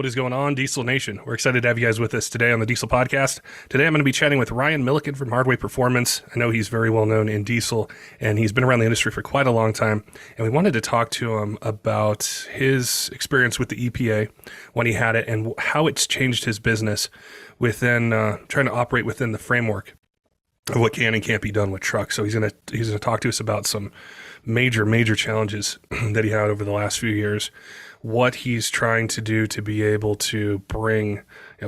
What is going on, Diesel Nation? We're excited to have you guys with us today on the Diesel Podcast. Today I'm going to be chatting with Ryan Milliken from Hardway Performance. I know he's very well known in diesel, and he's been around the industry for quite a long time. And we wanted to talk to him about his experience with the EPA when he had it and how it's changed his business within trying to operate within the framework of what can and can't be done with trucks. So he's going to talk to us about some major challenges that he had over the last few years, what he's trying to do to be able to bring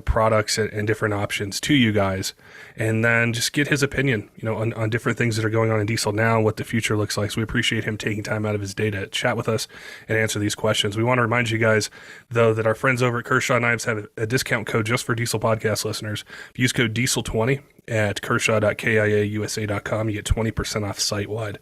products and different options to you guys, and then just get his opinion, on different things that are going on in diesel now, what the future looks like. So we appreciate him taking time out of his day to chat with us and answer these questions. We want to remind you guys, though, that our friends over at Kershaw Knives have a discount code just for Diesel Podcast listeners. If you use code DIESEL20 at kershaw.kiausa.com, you get 20% off site-wide.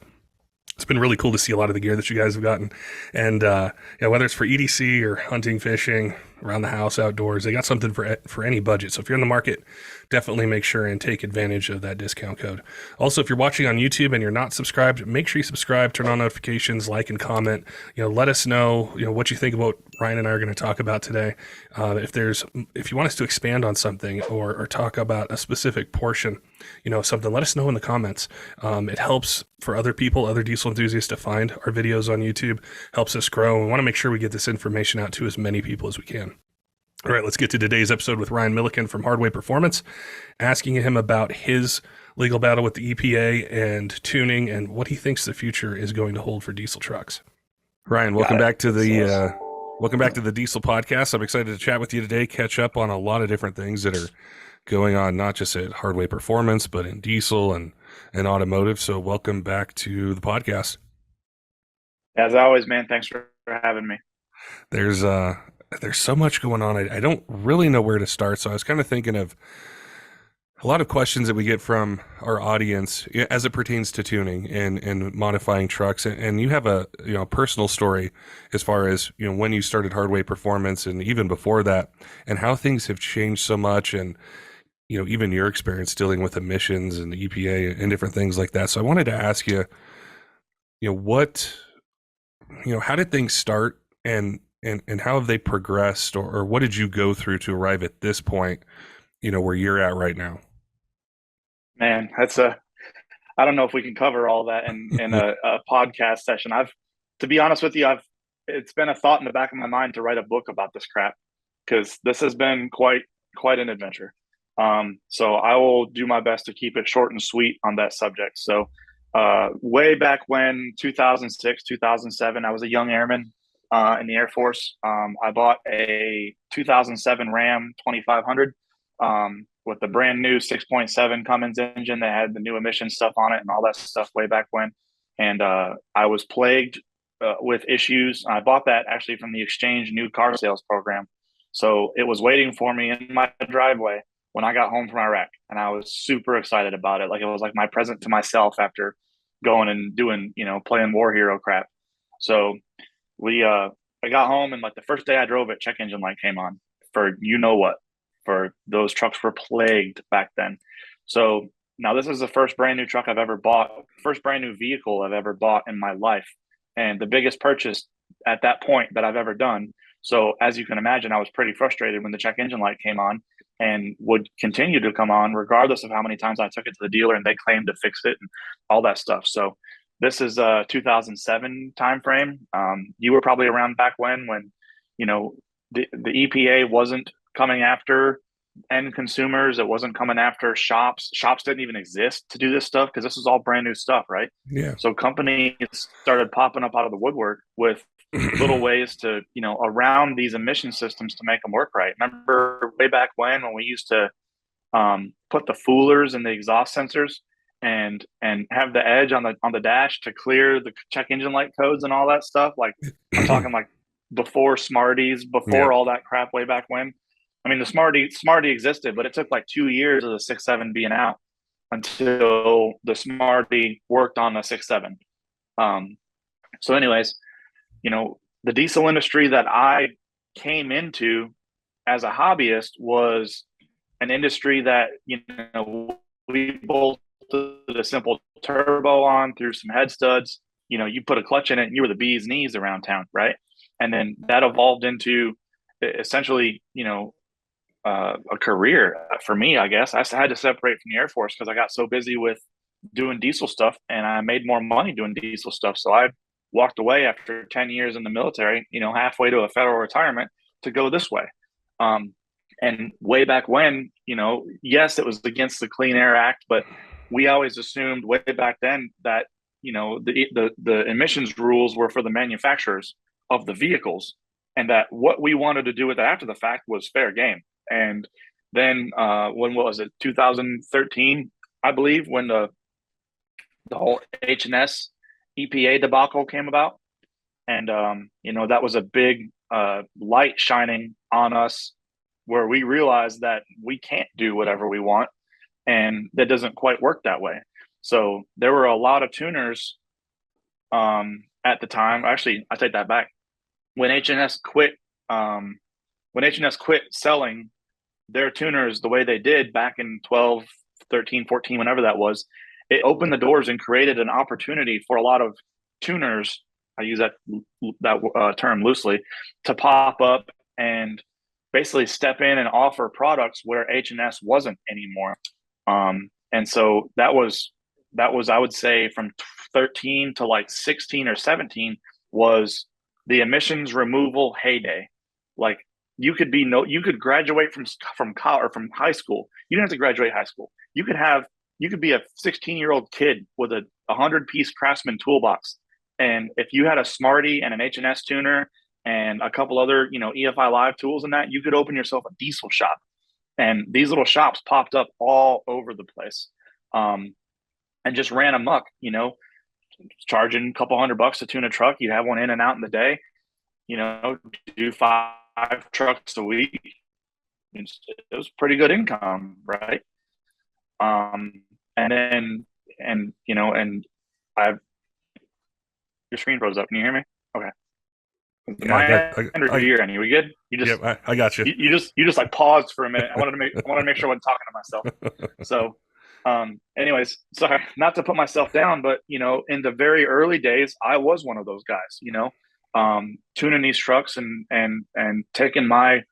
It's been really cool to see a lot of the gear that you guys have gotten. And whether it's for EDC or hunting, fishing, around the house, outdoors, they got something for any budget. So if you're in the market, definitely make sure and take advantage of that discount code. Also, if you're watching on YouTube and you're not subscribed, make sure you subscribe, turn on notifications, like and comment. Let us know, what you think about what Ryan and I are going to talk about today. If you want us to expand on something or talk about a specific portion, something, let us know in the comments. It helps for other people, other diesel enthusiasts, to find our videos on YouTube, helps us grow. We want to make sure we get this information out to as many people as we can. All right, let's get to today's episode with Ryan Milliken from Hardway Performance, asking him about his legal battle with the EPA and tuning and what he thinks the future is going to hold for diesel trucks. Ryan, welcome back to the Diesel Podcast. I'm excited to chat with you today, catch up on a lot of different things that are going on, not just at Hardway Performance, but in diesel and automotive. So welcome back to the podcast. As always, man, thanks for having me. There's so much going on. I don't really know where to start. So I was kind of thinking of a lot of questions that we get from our audience as it pertains to tuning and modifying trucks. And you have a personal story as far as, when you started Hardway Performance and even before that, and how things have changed so much, and, even your experience dealing with emissions and the EPA and different things like that. So I wanted to ask you, how did things start, and how have they progressed, or what did you go through to arrive at this point, where you're at right now? Man, I don't know if we can cover all that in a podcast session. To be honest with you, it's been a thought in the back of my mind to write a book about this crap, because this has been quite an adventure. So I will do my best to keep it short and sweet on that subject. So way back when, 2006, 2007, I was a young airman in the Air Force. I bought a 2007 Ram 2500 with the brand new 6.7 Cummins engine that had the new emission stuff on it and all that stuff way back when. And I was plagued with issues. I bought that actually from the Exchange new car sales program. So it was waiting for me in my driveway when I got home from Iraq, and I was super excited about it. Like, it was like my present to myself after going and doing, playing war hero crap. So I got home, and like the first day I drove it, check engine light came on for for those trucks were plagued back then. So now this is the first brand new truck I've ever bought, first brand new vehicle I've ever bought in my life, and the biggest purchase at that point that I've ever done. So as you can imagine, I was pretty frustrated when the check engine light came on, and would continue to come on regardless of how many times I took it to the dealer and they claimed to fix it and all that stuff. So this is a 2007 timeframe. You were probably around back when the EPA wasn't coming after end consumers. It wasn't coming after shops. Shops didn't even exist to do this stuff, because this is all brand new stuff, right? Yeah. So companies started popping up out of the woodwork with little ways to, around these emission systems to make them work right. Remember way back when we used to put the foolers in the exhaust sensors and have the edge on the dash to clear the check engine light codes and all that stuff. Like, I'm talking like before Smarties, before all that crap way back when. I mean, the Smartie existed, but it took like 2 years of the 6.7 being out until the Smartie worked on the 6.7. So anyways, the diesel industry that I came into as a hobbyist was an industry that, we bolted a simple turbo on through some head studs. You put a clutch in it and you were the bee's knees around town, right? And then that evolved into essentially, a career for me, I guess. I had to separate from the Air Force because I got so busy with doing diesel stuff, and I made more money doing diesel stuff. So I walked away after 10 years in the military, halfway to a federal retirement to go this way. And way back when, yes, it was against the Clean Air Act, but we always assumed way back then that, the emissions rules were for the manufacturers of the vehicles, and that what we wanted to do with it after the fact was fair game. And then when what was it, 2013, I believe, when the whole H&S EPA debacle came about, and that was a big light shining on us, where we realized that we can't do whatever we want, and that doesn't quite work that way. So there were a lot of tuners at the time. Actually, I take that back. When H&S quit, selling their tuners the way they did back in 12, 13, 14, whenever that was, it opened the doors and created an opportunity for a lot of tuners, I use that term loosely, to pop up and basically step in and offer products where H&S wasn't anymore. And so that was, I would say, from 13 to like 16 or 17 was the emissions removal heyday. Like, you could graduate from college or from high school. You didn't have to graduate high school. You could be a 16-year-old kid with a 100-piece Craftsman toolbox, and if you had a Smarty and an H&S tuner and a couple other EFI Live tools and that, you could open yourself a diesel shop. And these little shops popped up all over the place, and just ran amok. Charging a couple $100 to tune a truck. You have one in and out in the day. Do 5 trucks a week. It was pretty good income, right? And I've your screen froze up. Can you hear me? Okay. Yeah, We good? You just, yeah, I got you. You just like paused for a minute. I wanted to make sure I wasn't talking to myself. So, anyways, sorry, not to put myself down, but in the very early days, I was one of those guys. Tuning these trucks and taking my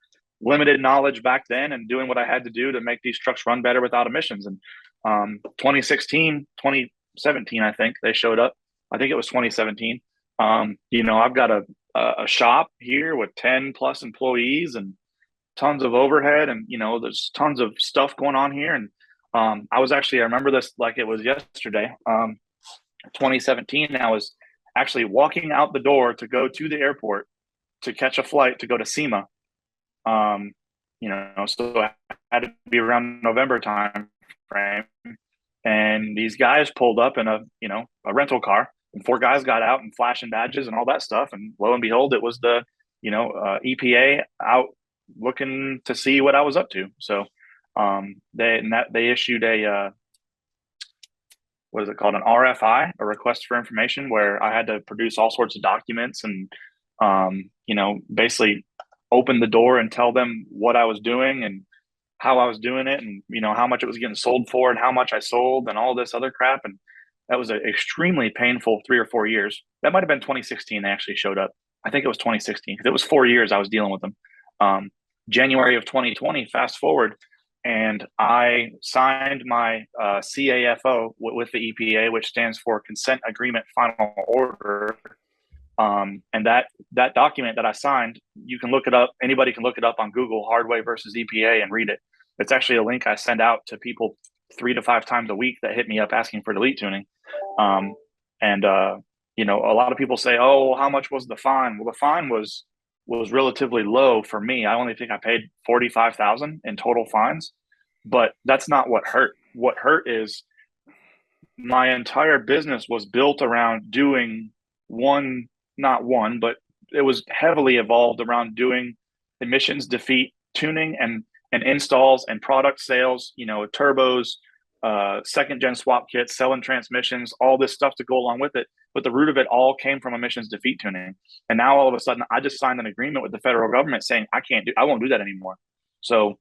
limited knowledge back then and doing what I had to do to make these trucks run better without emissions. And 2017, I think they showed up. I think it was 2017. I've got a shop here with 10 plus employees and tons of overhead, and there's tons of stuff going on here. And I remember this like it was yesterday. 2017, I was actually walking out the door to go to the airport to catch a flight to go to SEMA. So I had to be around November time frame, and these guys pulled up in a rental car, and 4 guys got out and flashing badges and all that stuff. And lo and behold, it was the, EPA out looking to see what I was up to. So, they issued a, what is it called? An RFI, a request for information, where I had to produce all sorts of documents and, basically open the door and tell them what I was doing and how I was doing it, and, how much it was getting sold for and how much I sold and all this other crap. And that was an extremely painful 3 or 4 years. That might've been 2016. They actually showed up. I think it was 2016 because it was 4 years I was dealing with them. January of 2020, fast forward, and I signed my CAFO with the EPA, which stands for Consent Agreement Final Order. And that document that I signed, you can look it up. Anybody can look it up on Google, Hardway versus EPA, and read it. It's actually a link I send out to people 3 to 5 times a week that hit me up asking for delete tuning. A lot of people say, "Oh, how much was the fine?" Well, the fine was relatively low for me. I only think I paid $45,000 in total fines, but that's not what hurt. What hurt is my entire business was built around doing but it was heavily evolved around doing emissions defeat tuning and installs and product sales, turbos, second gen swap kits, selling transmissions, all this stuff to go along with it. But the root of it all came from emissions defeat tuning. And now all of a sudden I just signed an agreement with the federal government saying I won't do that anymore. So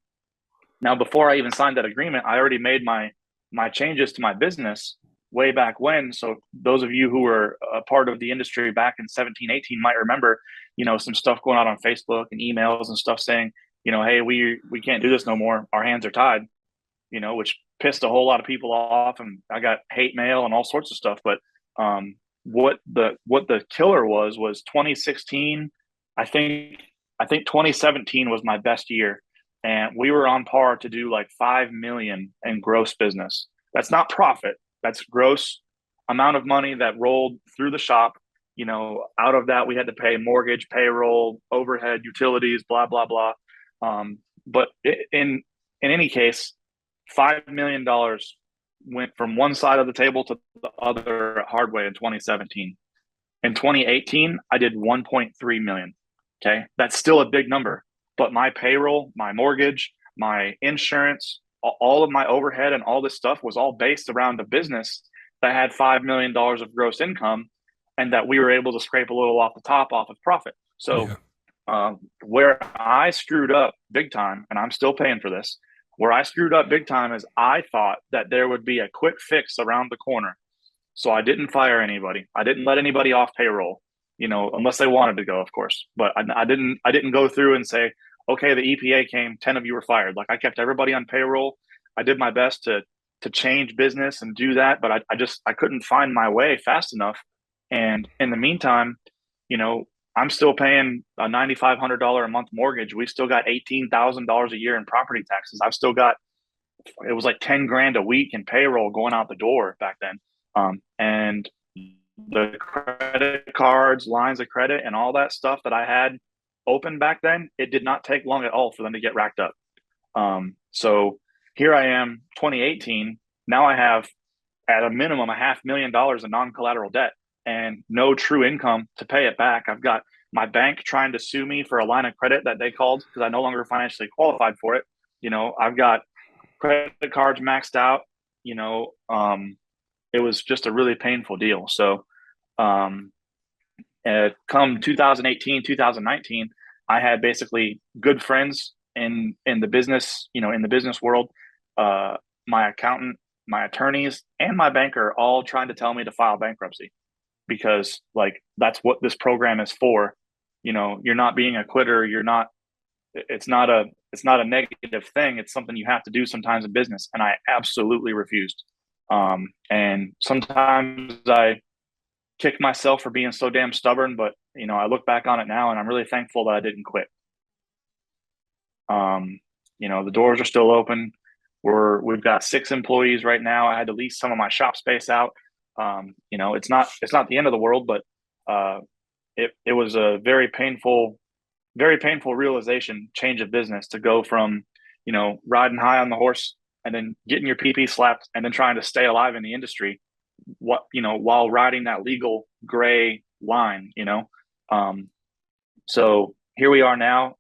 now, before I even signed that agreement, I already made my changes to my business way back when. So those of you who were a part of the industry back in 17, 18 might remember, some stuff going out on Facebook and emails and stuff saying, hey, we can't do this no more. Our hands are tied, which pissed a whole lot of people off, and I got hate mail and all sorts of stuff. But what the killer was 2016. I think 2017 was my best year, and we were on par to do like 5 million in gross business. That's not profit. That's gross amount of money that rolled through the shop. Out of that, we had to pay mortgage, payroll, overhead, utilities, blah, blah, blah. But in any case, $5 million went from one side of the table to the other at Hardway in 2017. In 2018, I did 1.3 million. Okay. That's still a big number, but my payroll, my mortgage, my insurance, all of my overhead and all this stuff was all based around a business that had $5 million of gross income, and that we were able to scrape a little off the top off of profit. So where I screwed up big time, and I'm still paying for this, where I screwed up big time is I thought that there would be a quick fix around the corner. So I didn't fire anybody. I didn't let anybody off payroll, unless they wanted to go, of course. But I didn't go through and say, okay, the EPA came, 10 of you were fired. Like, I kept everybody on payroll. I did my best to change business and do that, but I couldn't find my way fast enough. And in the meantime, I'm still paying a $9,500 a month mortgage. We still got $18,000 a year in property taxes. I've still got, it was like 10 grand a week in payroll going out the door back then. And the credit cards, lines of credit, and all that stuff that I had open back then, it did not take long at all for them to get racked up. So here I am, 2018. Now I have, at a minimum, $500,000 in non-collateral debt and no true income to pay it back. I've got my bank trying to sue me for a line of credit that they called because I no longer financially qualified for it. I've got credit cards maxed out. It was just a really painful deal. So come 2018, 2019, I had basically good friends in the business, in the business world. My accountant, my attorneys, and my banker all trying to tell me to file bankruptcy because, like, that's what this program is for. You're not being a quitter. It's not a negative thing. It's something you have to do sometimes in business. And I absolutely refused. And sometimes I kick myself for being so damn stubborn, but I look back on it now and I'm really thankful that I didn't quit. The doors are still open. We've got 6 employees right now. I had to lease some of my shop space out. It's not the end of the world, but it was a very painful realization, change of business, to go from riding high on the horse and then getting your PP slapped and then trying to stay alive in the industry, while riding that legal gray line. So here we are now,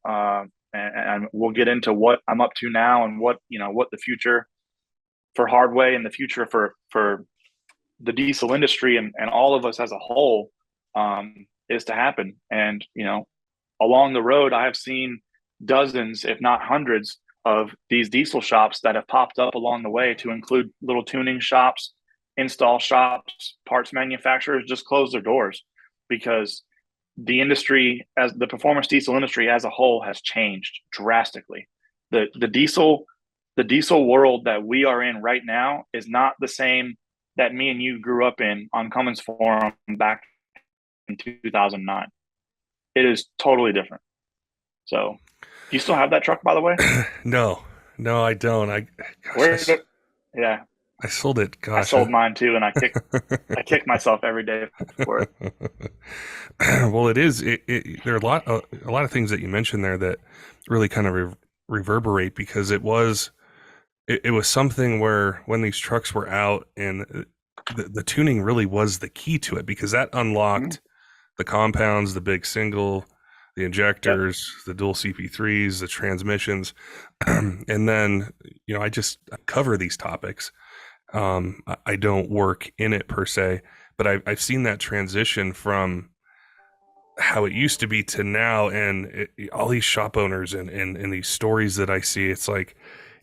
and we'll get into what I'm up to now and what the future for Hardway and the future for the diesel industry and all of us as a whole is to happen. And along the road, I have seen dozens, if not hundreds, of these diesel shops that have popped up along the way, to include little tuning shops, install shops, parts manufacturers just close their doors because the industry, as the performance diesel industry as a whole, has changed drastically. The diesel world that we are in right now is not the same that me and you grew up in on Cummins Forum back in 2009. It is totally different. So, do you still have that truck, by the way? No, I don't. Yeah. I sold it. Gosh, I sold mine too, and I kick myself every day for it. Well, it is. There are a lot of things that you mentioned there that really kind of reverberate, because it was something where when these trucks were out, and the tuning really was the key to it, because that unlocked the compounds, the big single, the injectors, the dual CP3s, the transmissions, and then I cover these topics. I don't work in it per se, but I've seen that transition from how it used to be to now, and all these shop owners and these stories that I see, it's like,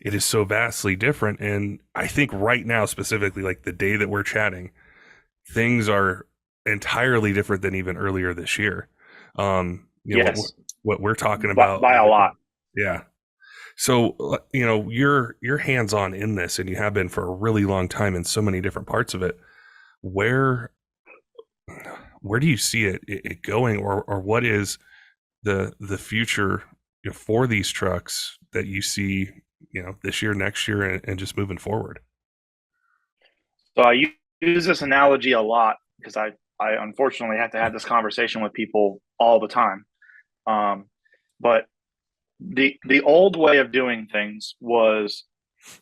it is so vastly different. And I think right now, specifically, like the day that we're chatting, things are entirely different than even earlier this year. Yes, What we're talking but about, by a lot. yeah. So you're hands on in this, and you have been for a really long time in so many different parts of it. Where where do you see it going, or what is the future for these trucks that you see this year, next year, and just moving forward? So I use this analogy a lot because I unfortunately have to have this conversation with people all the time. But the old way of doing things was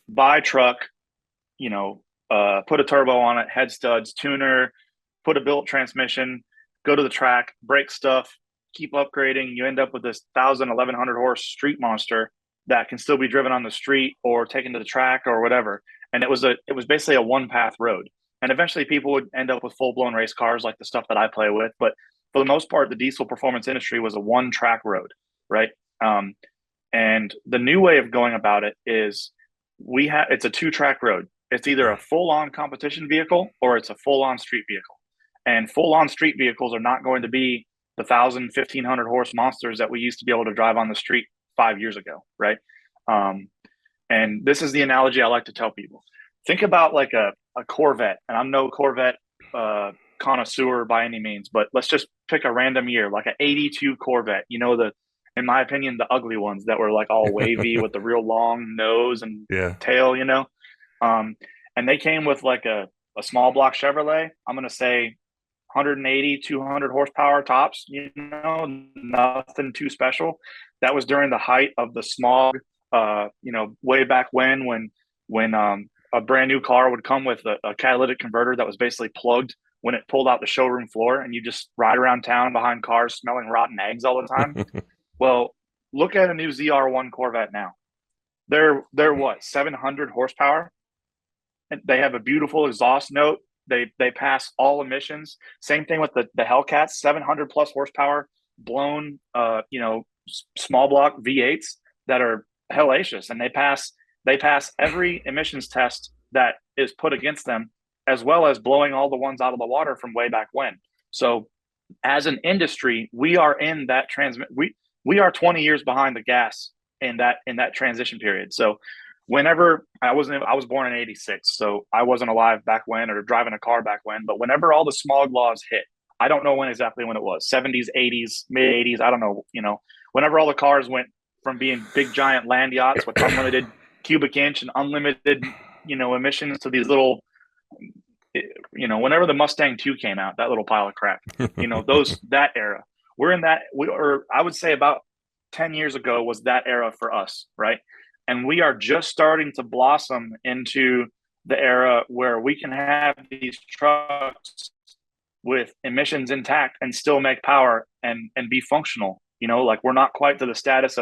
buy truck, put a turbo on it, head studs, tuner, put a built transmission, go to the track, break stuff, keep upgrading. You end up with this 1,100 horse street monster that can still be driven on the street or taken to the track or whatever. And it was basically a one path road. And eventually people would end up with full blown race cars like the stuff that I play with. But for the most part, the diesel performance industry was a one track road, right? And the new way of going about it is it's a two track road. It's either a full on competition vehicle or it's a full on street vehicle. And full on street vehicles are not going to be the 1,500 horse monsters that we used to be able to drive on the street 5 years ago, right? And this is the analogy I like to tell people. Think about like a Corvette, and I'm no Corvette connoisseur by any means, but let's just pick a random year, like an 82 Corvette, in my opinion, the ugly ones that were like all wavy with the real long nose and Yeah. tail, and they came with like a small block Chevrolet. I'm going to say 180, 200 horsepower tops, nothing too special. That was during the height of the smog, way back when a brand new car would come with a catalytic converter that was basically plugged when it pulled out the showroom floor, and you just ride around town behind cars smelling rotten eggs all the time. Well, look at a new ZR1 Corvette now. They're what, 700 horsepower? And they have a beautiful exhaust note. They pass all emissions. Same thing with the Hellcats, 700 plus horsepower, blown, small block V8s that are hellacious, and they pass every emissions test that is put against them, as well as blowing all the ones out of the water from way back when. So, as an industry, we are in that we are 20 years behind the gas in that transition period. So whenever I was born in 86, so I wasn't alive back when or driving a car back when, but whenever all the smog laws hit, I don't know exactly when it was, 70s, 80s, mid 80s, I don't know, whenever all the cars went from being big giant land yachts with unlimited cubic inch and unlimited, emissions to these little, whenever the Mustang 2 came out, that little pile of crap, that era. We're in that, I would say about 10 years ago was that era for us, right? And we are just starting to blossom into the era where we can have these trucks with emissions intact and still make power and be functional. Like we're not quite to the status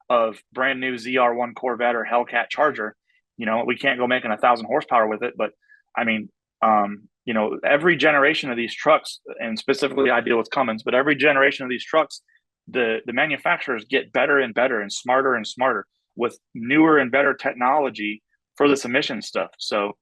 of brand new ZR1 Corvette or Hellcat Charger. We can't go making 1,000 horsepower with it, but I mean, every generation of these trucks, and specifically I deal with Cummins, but every generation of these trucks, the manufacturers get better and better and smarter with newer and better technology for this emission stuff. So,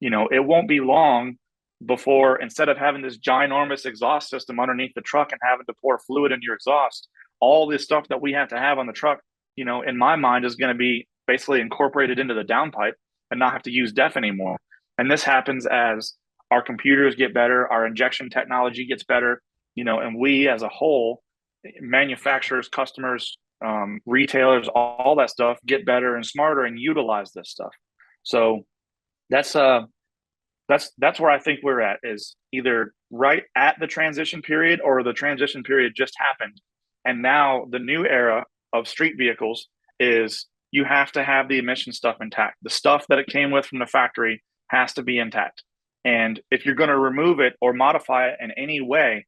it won't be long before, instead of having this ginormous exhaust system underneath the truck and having to pour fluid in your exhaust, all this stuff that we have to have on the truck, in my mind is going to be basically incorporated into the downpipe and not have to use DEF anymore. And this happens as our computers get better, our injection technology gets better, and we as a whole, manufacturers, customers, retailers, all that stuff get better and smarter and utilize this stuff. So that's where I think we're at, is either right at the transition period or the transition period just happened. And now the new era of street vehicles is you have to have the emission stuff intact. The stuff that it came with from the factory has to be intact. And if you're going to remove it or modify it in any way,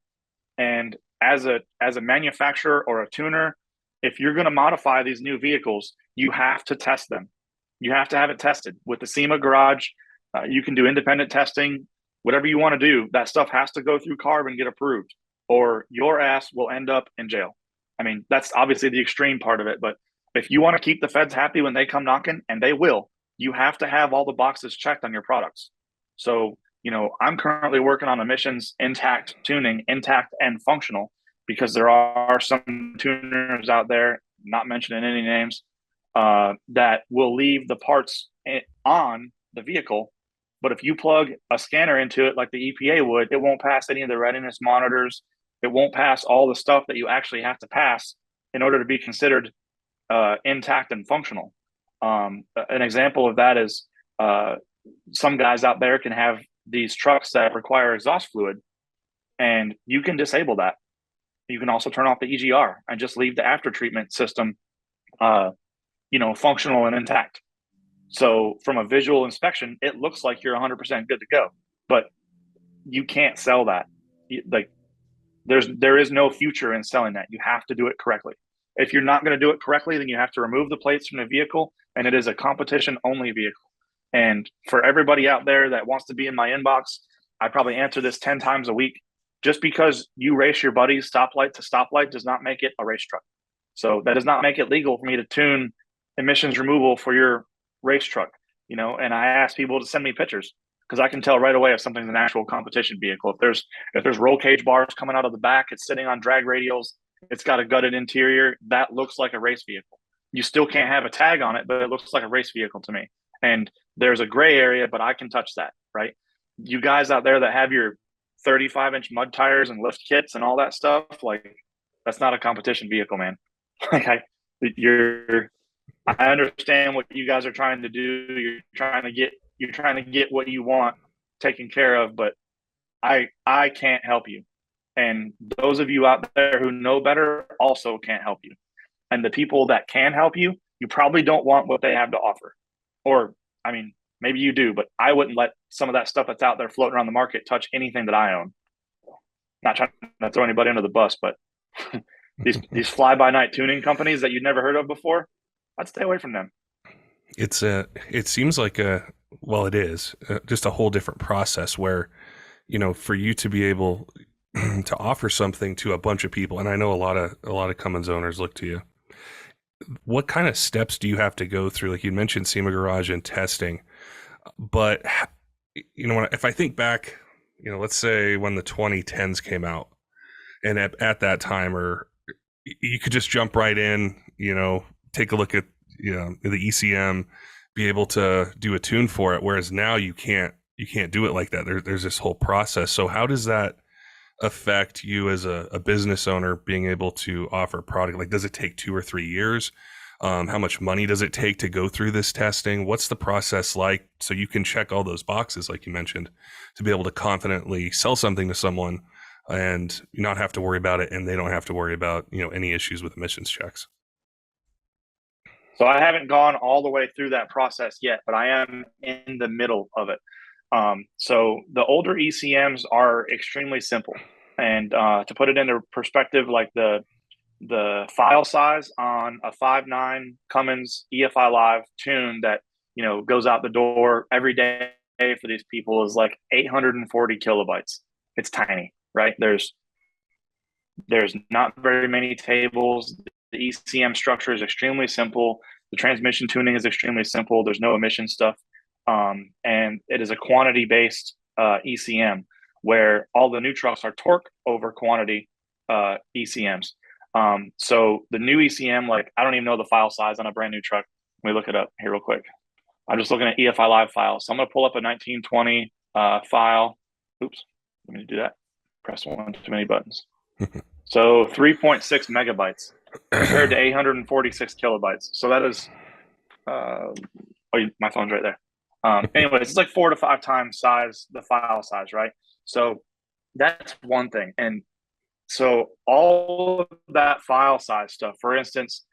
and as a manufacturer or a tuner, if you're going to modify these new vehicles, you have to test them. You have to have it tested with the SEMA garage. You can do independent testing, whatever you want to do. That stuff has to go through CARB and get approved, or your ass will end up in jail. I mean, that's obviously the extreme part of it, but If you want to keep the feds happy when they come knocking, and they will, you have to have all the boxes checked on your products. So, I'm currently working on emissions, intact tuning, intact and functional, because there are some tuners out there, not mentioning any names, that will leave the parts on the vehicle. But if you plug a scanner into it like the EPA would, it won't pass any of the readiness monitors. It won't pass all the stuff that you actually have to pass in order to be considered intact and functional. An example of that is some guys out there can have these trucks that require exhaust fluid, and you can disable that. You can also turn off the EGR and just leave the after treatment system, functional and intact. So from a visual inspection, it looks like you're 100% good to go, but you can't sell that. Like there is no future in selling that. You have to do it correctly. If you're not going to do it correctly, then you have to remove the plates from the vehicle, and it is a competition only vehicle. And for everybody out there that wants to be in my inbox, I probably answer this 10 times a week. Just because you race your buddies stoplight to stoplight does not make it a race truck. So that does not make it legal for me to tune emissions removal for your race truck, and I ask people to send me pictures, because I can tell right away if something's an actual competition vehicle. If there's roll cage bars coming out of the back, it's sitting on drag radials, it's got a gutted interior, that looks like a race vehicle. You still can't have a tag on it, but it looks like a race vehicle to me. And there's a gray area, but I can touch that, right? You guys out there that have your 35-inch mud tires and lift kits and all that stuff, like, that's not a competition vehicle, man. Like I understand what you guys are trying to do. You're trying to get what you want taken care of, but I can't help you. And those of you out there who know better also can't help you. And the people that can help you, you probably don't want what they have to offer. Or, I mean, maybe you do, but I wouldn't let some of that stuff that's out there floating around the market touch anything that I own. Not trying to throw anybody under the bus, but these fly-by-night tuning companies that you'd never heard of before, I'd stay away from them. It seems like it is just a whole different process where, for you to be able to offer something to a bunch of people, and I know a lot of Cummins owners look to you. What kind of steps do you have to go through? Like you mentioned SEMA Garage and testing, but if I think back, let's say when the 2010s came out, and at that time, or you could just jump right in, take a look at the ECM, be able to do a tune for it, whereas now you can't do it like that. There's this whole process. So how does that affect you as a business owner being able to offer a product? Like, does it take 2 or 3 years? How much money does it take to go through this testing? What's the process like, so you can check all those boxes like you mentioned, to be able to confidently sell something to someone and not have to worry about it, and they don't have to worry about any issues with emissions checks? So I haven't gone all the way through that process yet, but I am in the middle of it. So the older ECMs are extremely simple, and to put it into perspective, like the file size on a 5.9 Cummins EFI Live tune that goes out the door every day for these people is like 840 kilobytes. It's tiny, right? There's not very many tables. The ECM structure is extremely simple. The transmission tuning is extremely simple. There's no emission stuff. And it is a quantity-based ECM, where all the new trucks are torque over quantity ECMs. So the new ECM, like, I don't even know the file size on a brand new truck. Let me look it up here real quick. I'm just looking at EFI Live files. So I'm going to pull up a 1920 file. Oops, let me do that. Press one too many buttons. So 3.6 megabytes compared to 846 kilobytes. So that is, my phone's right there. Anyways, it's like 4 to 5 times the file size, right? So that's one thing. And so all of that file size stuff, for instance,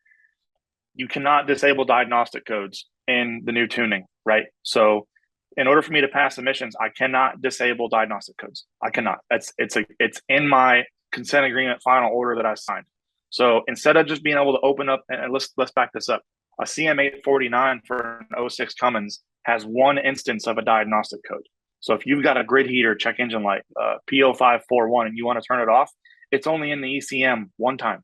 you cannot disable diagnostic codes in the new tuning, right? So in order for me to pass emissions, I cannot disable diagnostic codes. I cannot. It's in my consent agreement final order that I signed. So instead of just being able to open up, and let's back this up, a CM849 for an 06 Cummins has one instance of a diagnostic code. So if you've got a grid heater check engine light, P0541, and you want to turn it off, it's only in the ECM one time.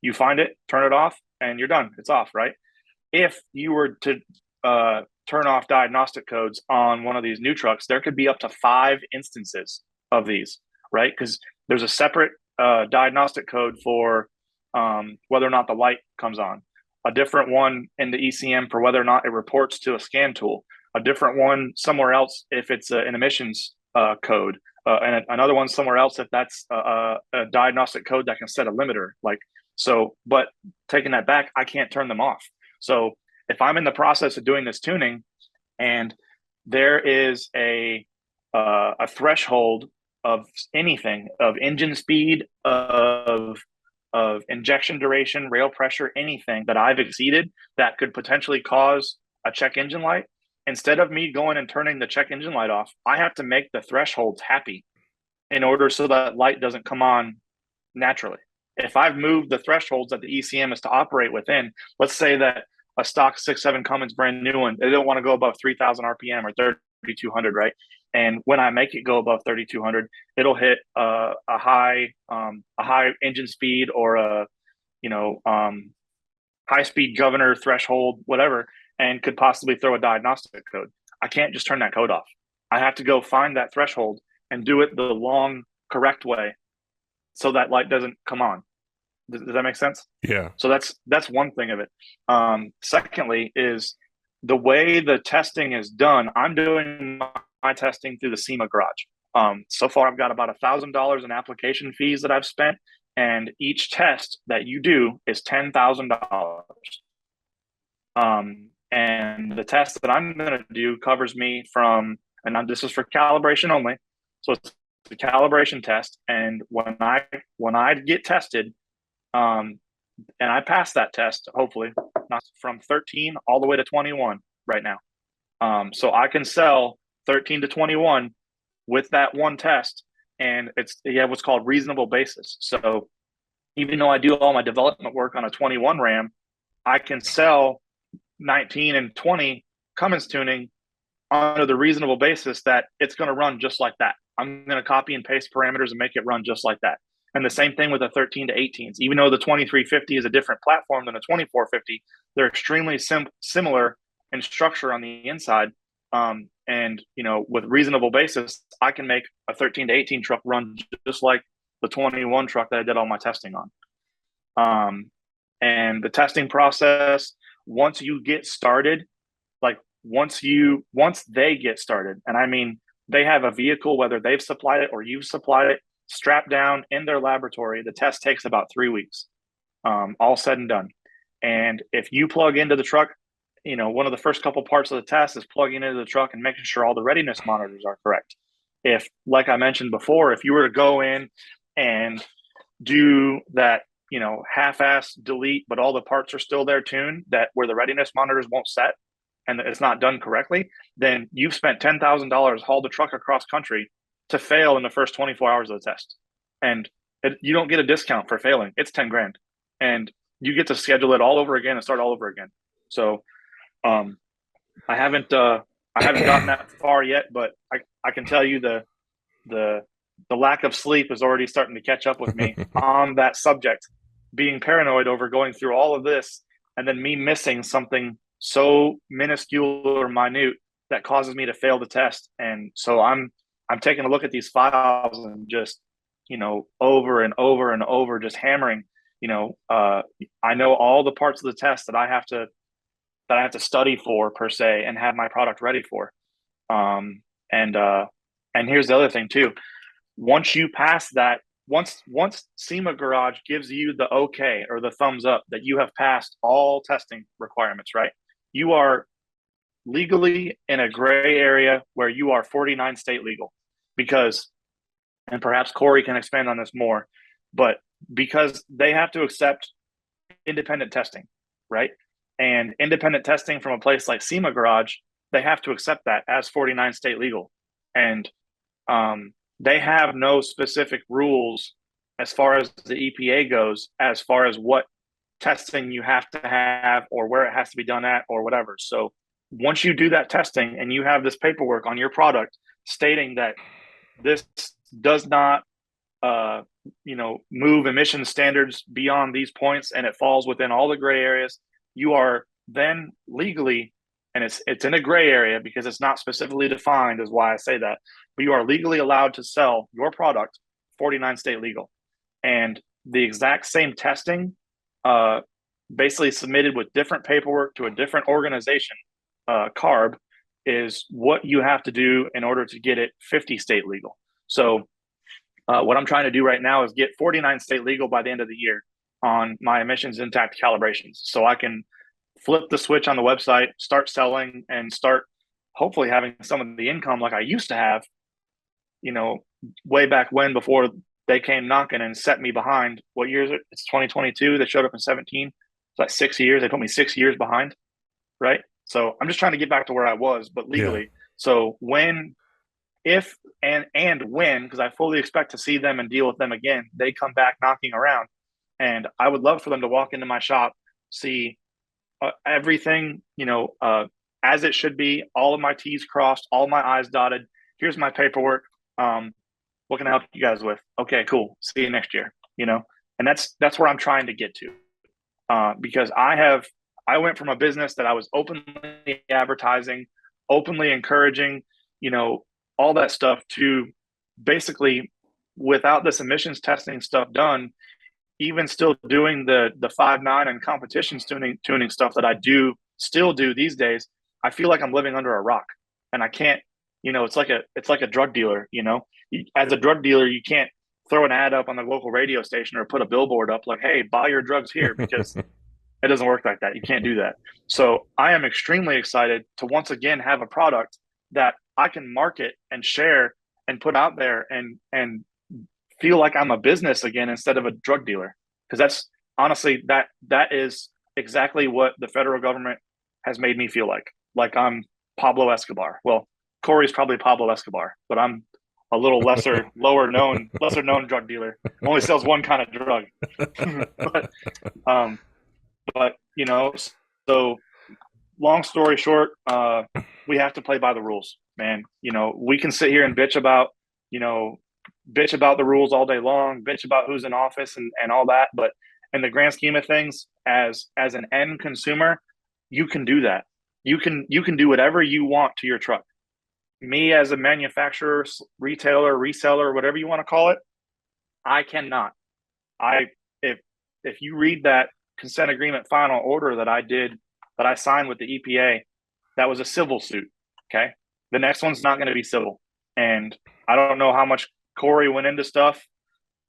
You find it, turn it off, and you're done. It's off, right? If you were to turn off diagnostic codes on one of these new trucks, there could be up to 5 instances of these, right? Because there's a separate diagnostic code for whether or not the light comes on, a different one in the ECM for whether or not it reports to a scan tool, a different one somewhere else if it's an emissions code, and another one somewhere else if that's a diagnostic code that can set a limiter. Like, so, but taking that back, I can't turn them off. So if I'm in the process of doing this tuning and there is a threshold of anything, of engine speed, of injection duration, rail pressure, anything that I've exceeded that could potentially cause a check engine light, instead of me going and turning the check engine light off, I have to make the thresholds happy in order so that light doesn't come on naturally. If I've moved the thresholds that the ECM is to operate within, let's say that a stock 6.7 Cummins brand new one, they don't want to go above 3,000 RPM or 3,200, right? And when I make it go above 3,200, it'll hit a high engine speed or a high speed governor threshold, whatever, and could possibly throw a diagnostic code. I can't just turn that code off. I have to go find that threshold and do it the long, correct way so that light doesn't come on. Does that make sense? Yeah. So that's one thing of it. Secondly is the way the testing is done. I'm doing my testing through the SEMA garage. So far, I've got about $1,000 in application fees that I've spent, and each test that you do is $10,000. And the test that I'm going to do covers me from, and this is for calibration only. So it's the calibration test. And when I get tested, and I passed that test, hopefully, not from 13 all the way to 21 right now. So I can sell 13 to 21 with that one test, and you have what's called reasonable basis. So even though I do all my development work on a 21 RAM, I can sell 19 and 20 Cummins tuning under the reasonable basis that it's going to run just like that. I'm going to copy and paste parameters and make it run just like that. And the same thing with the 13 to 18s. Even though the 2350 is a different platform than the 2450, they're extremely similar in structure on the inside. And with reasonable basis, I can make a 13 to 18 truck run just like the 21 truck that I did all my testing on. And the testing process, once you get started, like once they get started, and I mean they have a vehicle, whether they've supplied it or you've supplied it, strapped down in their laboratory, the test takes about 3 weeks, all said and done. And if you plug into the truck, one of the first couple parts of the test is plugging into the truck and making sure all the readiness monitors are correct. If, like I mentioned before, if you were to go in and do that, half-ass delete, but all the parts are still there tuned, that where the readiness monitors won't set and it's not done correctly, then you've spent $10,000, hauled the truck across country to fail in the first 24 hours of the test. And you don't get a discount for failing. It's 10 grand. And you get to schedule it all over again and start all over again. So I haven't gotten that far yet, but I can tell you the lack of sleep is already starting to catch up with me on that subject, being paranoid over going through all of this and then me missing something so minuscule or minute that causes me to fail the test. And so I'm taking a look at these files and just, over and over and over, just hammering, I know all the parts of the test that I have to study for per se and have my product ready for. And here's the other thing too. Once you pass that, once SEMA Garage gives you the okay or the thumbs up that you have passed all testing requirements, right? You are legally in a gray area where you are 49 state legal because, and perhaps Corey can expand on this more, but because they have to accept independent testing, right? And independent testing from a place like SEMA Garage, they have to accept that as 49 state legal. And they have no specific rules as far as the EPA goes, as far as what testing you have to have or where it has to be done at or whatever. So once you do that testing and you have this paperwork on your product stating that this does not move emission standards beyond these points and it falls within all the gray areas, you are then legally, and it's in a gray area because it's not specifically defined, is why I say that, but you are legally allowed to sell your product 49 state legal. And the exact same testing, basically submitted with different paperwork to a different organization, CARB, is what you have to do in order to get it 50 state legal. So what I'm trying to do right now is get 49 state legal by the end of the year on my emissions intact calibrations, so I can flip the switch on the website, start selling, and start hopefully having some of the income like I used to have, way back when, before they came knocking and set me behind. What year is it? It's 2022. They showed up in 17. It's like 6 years. They put me 6 years behind, right? So I'm just trying to get back to where I was, but legally. Yeah. So when, if, and when, because I fully expect to see them and deal with them again, they come back knocking around. And I would love for them to walk into my shop, see everything, as it should be, all of my T's crossed, all my I's dotted. Here's my paperwork. What can I help you guys with? Okay, cool. See you next year, and that's where I'm trying to get to. Because I went from a business that I was openly advertising, openly encouraging, all that stuff, to basically, without this emissions testing stuff done, even still doing the 5.9 and competitions tuning stuff that I still do these days, I feel like I'm living under a rock, and I can't, it's like a drug dealer, as a drug dealer, you can't throw an ad up on the local radio station or put a billboard up like, hey, buy your drugs here, because it doesn't work like that. You can't do that. So I am extremely excited to once again have a product that I can market and share and put out there and feel like I'm a business again instead of a drug dealer. Because that's honestly, that is exactly what the federal government has made me feel like I'm Pablo Escobar. Well, Corey's probably Pablo Escobar, but I'm a little lesser known drug dealer. Only sells one kind of drug. but so long story short, we have to play by the rules, man. We can sit here and bitch about the rules all day long, bitch about who's in office and all that. But in the grand scheme of things, as an end consumer, you can do that. You can do whatever you want to your truck. Me as a manufacturer, retailer, reseller, whatever you want to call it, I cannot. If you read that consent agreement final order that I signed with the EPA, that was a civil suit. Okay. The next one's not going to be civil. And I don't know how much Corey went into stuff,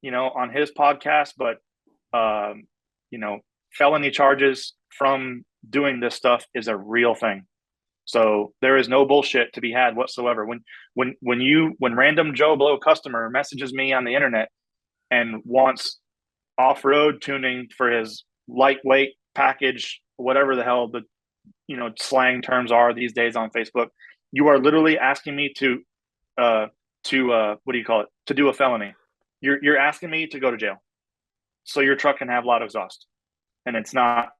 on his podcast, but, felony charges from doing this stuff is a real thing. So there is no bullshit to be had whatsoever. When random Joe Blow customer messages me on the internet and wants off-road tuning for his lightweight package, whatever the hell the slang terms are these days on Facebook, you are literally asking me to what do you call it? To do a felony. You're asking me to go to jail so your truck can have loud exhaust. And it's not,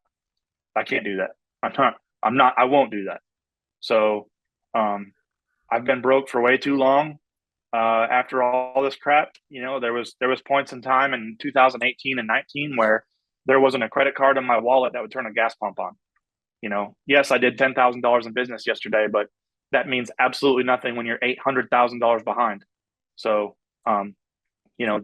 I can't do that. I won't do that. So I've been broke for way too long. After all this crap, there was points in time in 2018 and 19 where there wasn't a credit card in my wallet that would turn a gas pump on. Yes, I did $10,000 in business yesterday, but that means absolutely nothing when you're $800,000 behind. So,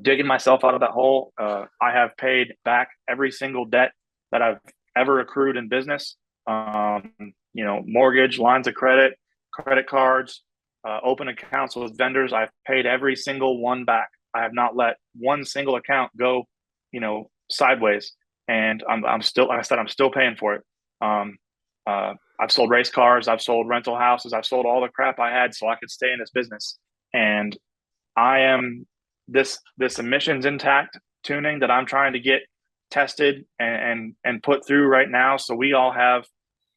digging myself out of that hole, I have paid back every single debt that I've ever accrued in business. Mortgage, lines of credit, credit cards, open accounts with vendors. I've paid every single one back. I have not let one single account go, sideways. And I'm still, like I said, I'm still paying for it. I've sold race cars. I've sold rental houses. I've sold all the crap I had so I could stay in this business. And I am this emissions intact tuning that I'm trying to get tested and put through right now, so we all have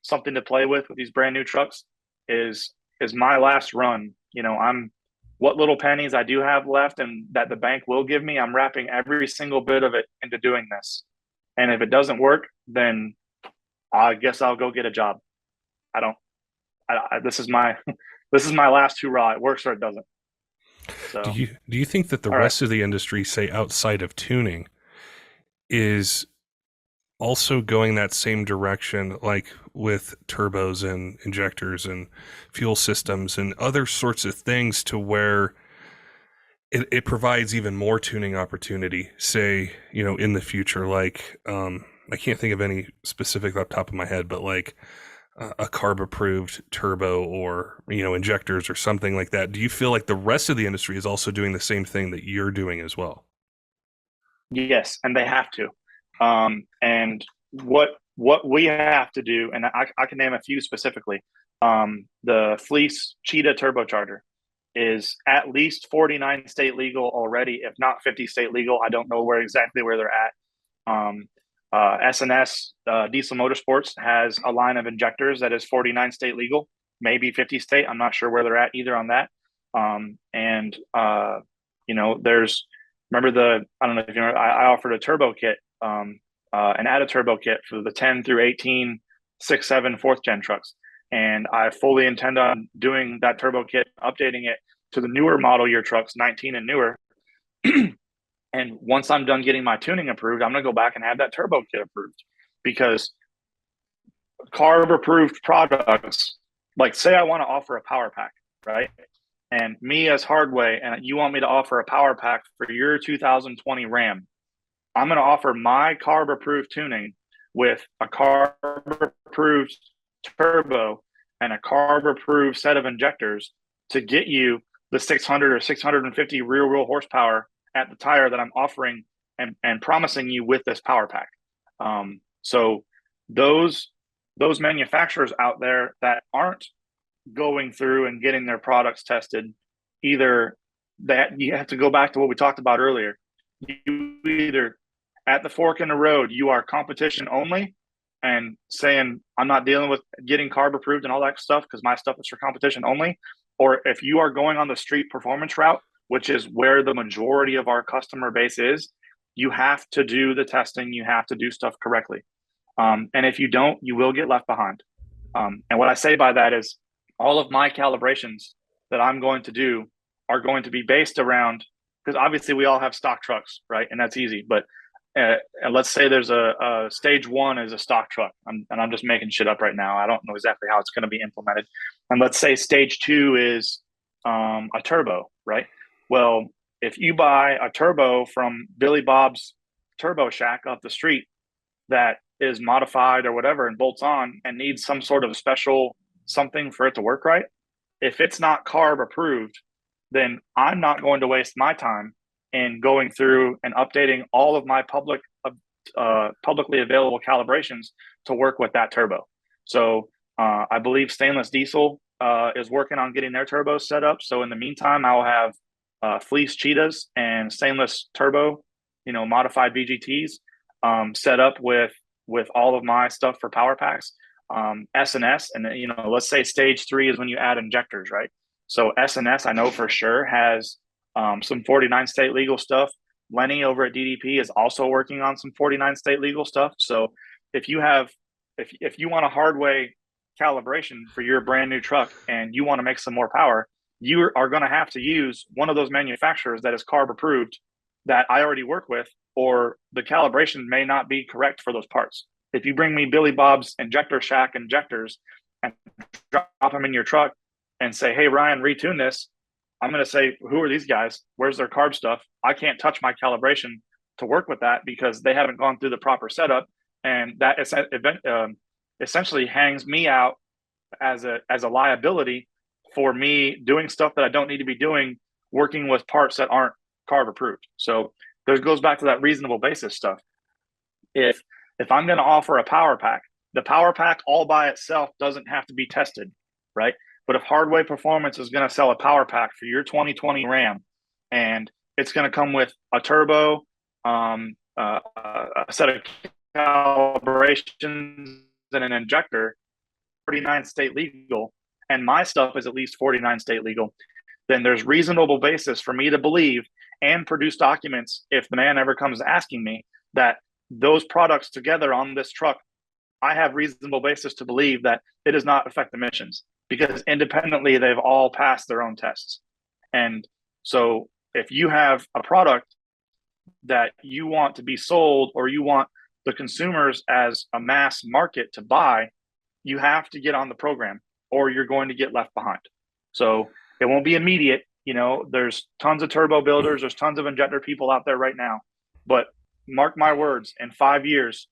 something to play with these brand new trucks, is my last run. I'm what little pennies I do have left and that the bank will give me, I'm wrapping every single bit of it into doing this. And if it doesn't work, then I guess I'll go get a job. This is my last hurrah. It works or it doesn't. So, Do you think that the all right. rest of the industry, say outside of tuning, is also going that same direction, like with turbos and injectors and fuel systems and other sorts of things, to where it provides even more tuning opportunity, say, in the future? Like, I can't think of any specific off the top of my head, but like a carb approved turbo, or, injectors or something like that. Do you feel like the rest of the industry is also doing the same thing that you're doing as well? Yes, and they have to. And what we have to do, and I can name a few specifically. The Fleece Cheetah turbocharger is at least 49 state legal already, if not 50 state legal. I don't know exactly where they're at. S&S Diesel Motorsports has a line of injectors that is 49 state legal, maybe 50 state. I'm not sure where they're at either on that. And there's, remember I don't know if you remember, I offered a turbo kit, an added turbo kit for the 10 through 18, 6, 7, 4th gen trucks. And I fully intend on doing that turbo kit, updating it to the newer model year trucks, 19 and newer. And once I'm done getting my tuning approved, I'm going to go back and have that turbo kit approved, because carb approved products, like say I want to offer a power pack, right? And me as Hardway, and you want me to offer a power pack for your 2020 Ram, I'm going to offer my carb approved tuning with a carb approved turbo and a carb approved set of injectors to get you the 600 or 650 rear wheel horsepower at the tire that I'm offering and promising you with this power pack. So those manufacturers out there that aren't going through and getting their products tested, either that you have to go back to what we talked about earlier. You either at the fork in the road, you are competition only and saying, I'm not dealing with getting carb approved and all that stuff because my stuff is for competition only. Or if you are going on the street performance route, which is where the majority of our customer base is, you have to do the testing. You have to do stuff correctly. And if you don't, you will get left behind. And what I say by that is all of my calibrations that I'm going to do are going to be based around, because obviously we all have stock trucks, right? And that's easy. But and let's say there's a stage 1 is a stock truck, and I'm just making shit up right now. I don't know exactly how it's going to be implemented. And let's say stage 2 is a turbo, right? Well, if you buy a turbo from Billy Bob's Turbo Shack up the street that is modified or whatever and bolts on and needs some sort of special something for it to work right, if it's not carb approved, then I'm not going to waste my time in going through and updating all of my publicly available calibrations to work with that turbo. So I believe Stainless Diesel is working on getting their turbos set up. So in the meantime, I'll have Fleece Cheetahs and Stainless Turbo, modified BGTs set up with all of my stuff for power packs. S&S, and let's say stage 3 is when you add injectors, right? So S&S, I know for sure has some 49 state legal stuff. Lenny over at DDP is also working on some 49 state legal stuff. So if you want a Hardway calibration for your brand new truck and you want to make some more power, you are going to have to use one of those manufacturers that is carb approved that I already work with, or the calibration may not be correct for those parts. If you bring me Billy Bob's Injector Shack injectors and drop them in your truck and say, hey, Ryan, retune this, I'm going to say, who are these guys? Where's their carb stuff? I can't touch my calibration to work with that because they haven't gone through the proper setup. And that essentially hangs me out as a liability for me doing stuff that I don't need to be doing, working with parts that aren't carb approved. So there goes back to that reasonable basis stuff. If I'm going to offer a power pack, the power pack all by itself doesn't have to be tested, right? But if Hardway Performance is going to sell a power pack for your 2020 Ram, and it's going to come with a turbo, a set of calibrations, and an injector, 49 state legal, and my stuff is at least 49 state legal, then there's reasonable basis for me to believe and produce documents if the man ever comes asking me that those products together on this truck, I have reasonable basis to believe that it does not affect emissions, because independently they've all passed their own tests. And So if you have a product that you want to be sold, or you want the consumers as a mass market to buy, you have to get on the program or you're going to get left behind. So it won't be immediate. There's tons of turbo builders, there's tons of injector people out there right now. But mark my words, in 5 years,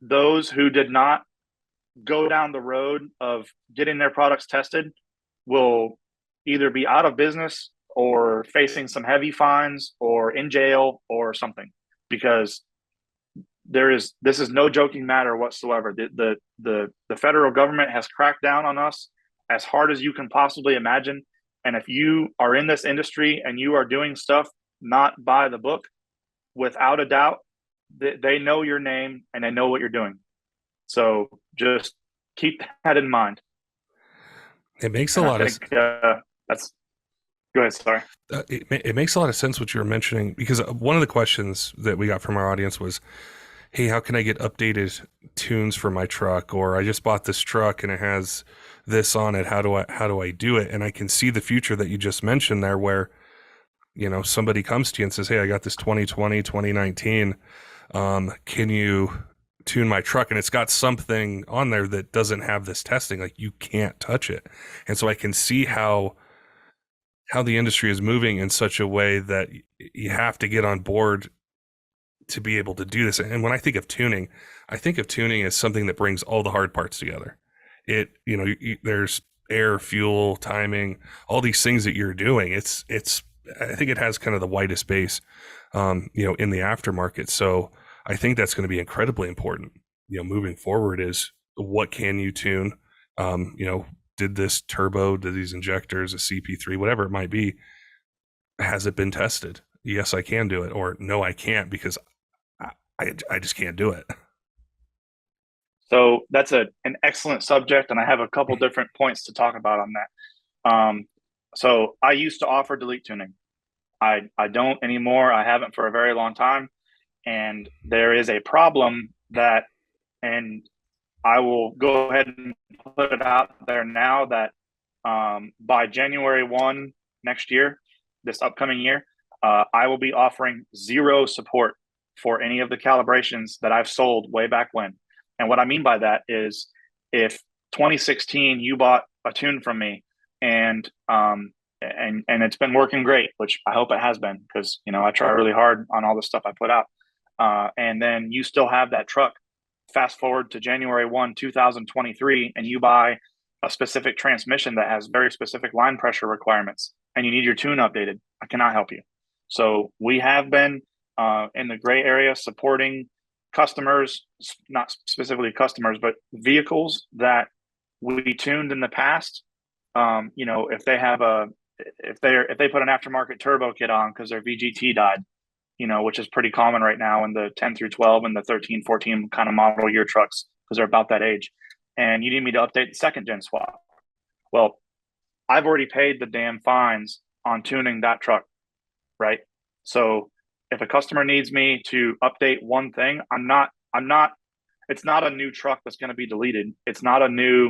those who did not go down the road of getting their products tested will either be out of business or facing some heavy fines or in jail or something, because this is no joking matter whatsoever. The federal government has cracked down on us as hard as you can possibly imagine. And if you are in this industry and you are doing stuff not by the book, without a doubt, they know your name and they know what you're doing. So just keep that in mind. It makes a lot of that's go ahead. Sorry. It makes a lot of sense what you were mentioning, because one of the questions that we got from our audience was, hey, how can I get updated tunes for my truck? Or I just bought this truck and it has this on it. How do I do it? And I can see the future that you just mentioned there, where, somebody comes to you and says, hey, I got this 2020, 2019. Can you tune my truck? And it's got something on there that doesn't have this testing. Like, you can't touch it. And so I can see how the industry is moving in such a way that you have to get on board to be able to do this. And when I think of tuning as something that brings all the hard parts together. There's air, fuel, timing, all these things that you're doing. I think it has kind of the widest base, in the aftermarket. So I think that's going to be incredibly important, moving forward, is what can you tune? Did this turbo, did these injectors, a CP3, whatever it might be, has it been tested? Yes, I can do it. Or no, I can't, because I just can't do it. So that's an excellent subject, and I have a couple different points to talk about on that. So I used to offer delete tuning. I don't anymore. I haven't for a very long time. And there is a problem that, and I will go ahead and put it out there now, that by January 1 next year, this upcoming year, I will be offering zero support for any of the calibrations that I've sold way back when. And what I mean by that is, if 2016 you bought a tune from me and it's been working great, which I hope it has been, because I try really hard on all the stuff I put out, and then you still have that truck, fast forward to January 1, 2023, and you buy a specific transmission that has very specific line pressure requirements, and you need your tune updated, I cannot help you. So we have been in the gray area supporting customers, not specifically customers, but vehicles that we tuned in the past. If they put an aftermarket turbo kit on because their VGT died, which is pretty common right now in the 10 through 12 and the 13, 14 kind of model year trucks, because they're about that age, and you need me to update the second gen swap. Well, I've already paid the damn fines on tuning that truck, right? So if a customer needs me to update one thing, it's not a new truck that's going to be deleted. It's not a new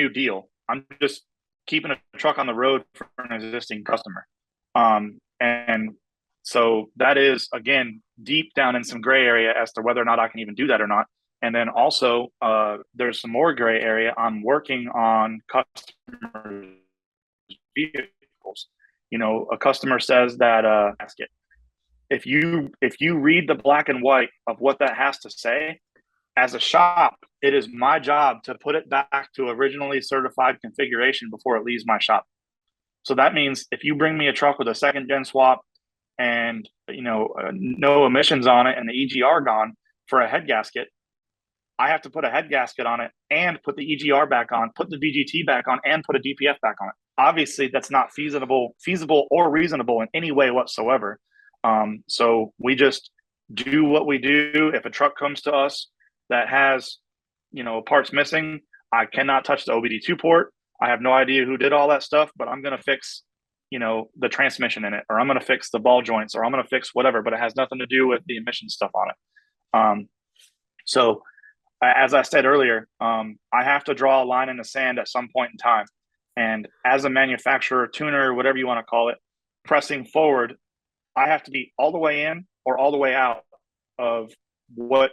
deal. I'm just keeping a truck on the road for an existing customer. And so that is, again, deep down in some gray area as to whether or not I can even do that or not. And then also, there's some more gray area. I'm working on customer vehicles. A customer says that gasket. If you read the black and white of what that has to say, as a shop, it is my job to put it back to originally certified configuration before it leaves my shop. So that means if you bring me a truck with a second gen swap and no emissions on it and the EGR gone for a head gasket, I have to put a head gasket on it and put the EGR back on, put the VGT back on, and put a DPF back on it. Obviously, that's not feasible or reasonable in any way whatsoever. So we just do what we do. If a truck comes to us that has, parts missing, I cannot touch the OBD2 port. I have no idea who did all that stuff, but I'm going to fix, the transmission in it, or I'm going to fix the ball joints, or I'm going to fix whatever, but it has nothing to do with the emission stuff on it. So as I said earlier, I have to draw a line in the sand at some point in time. And as a manufacturer, tuner, whatever you want to call it, pressing forward, I have to be all the way in or all the way out of what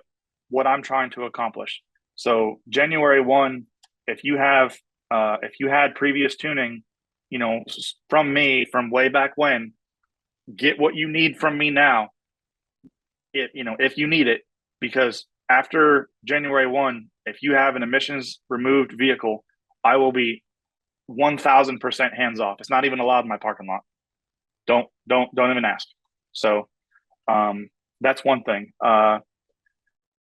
I'm trying to accomplish. So January 1, if you had previous tuning, from me from way back when, get what you need from me now. If you need it, because after January 1, if you have an emissions removed vehicle, I will be 1,000% hands off. It's not even allowed in my parking lot. Don't even ask. So that's one thing.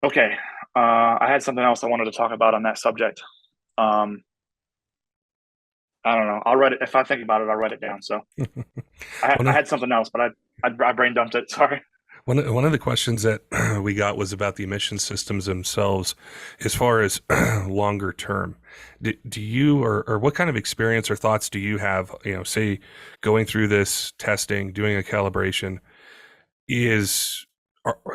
Okay. I had something else I wanted to talk about on that subject. I don't know. I'll write it. If I think about it, I'll write it down. So I had something else, but I brain dumped it. Sorry. One of the questions that we got was about the emission systems themselves, as far as longer term. Do you, or what kind of experience or thoughts do you have, say going through this testing, doing a calibration,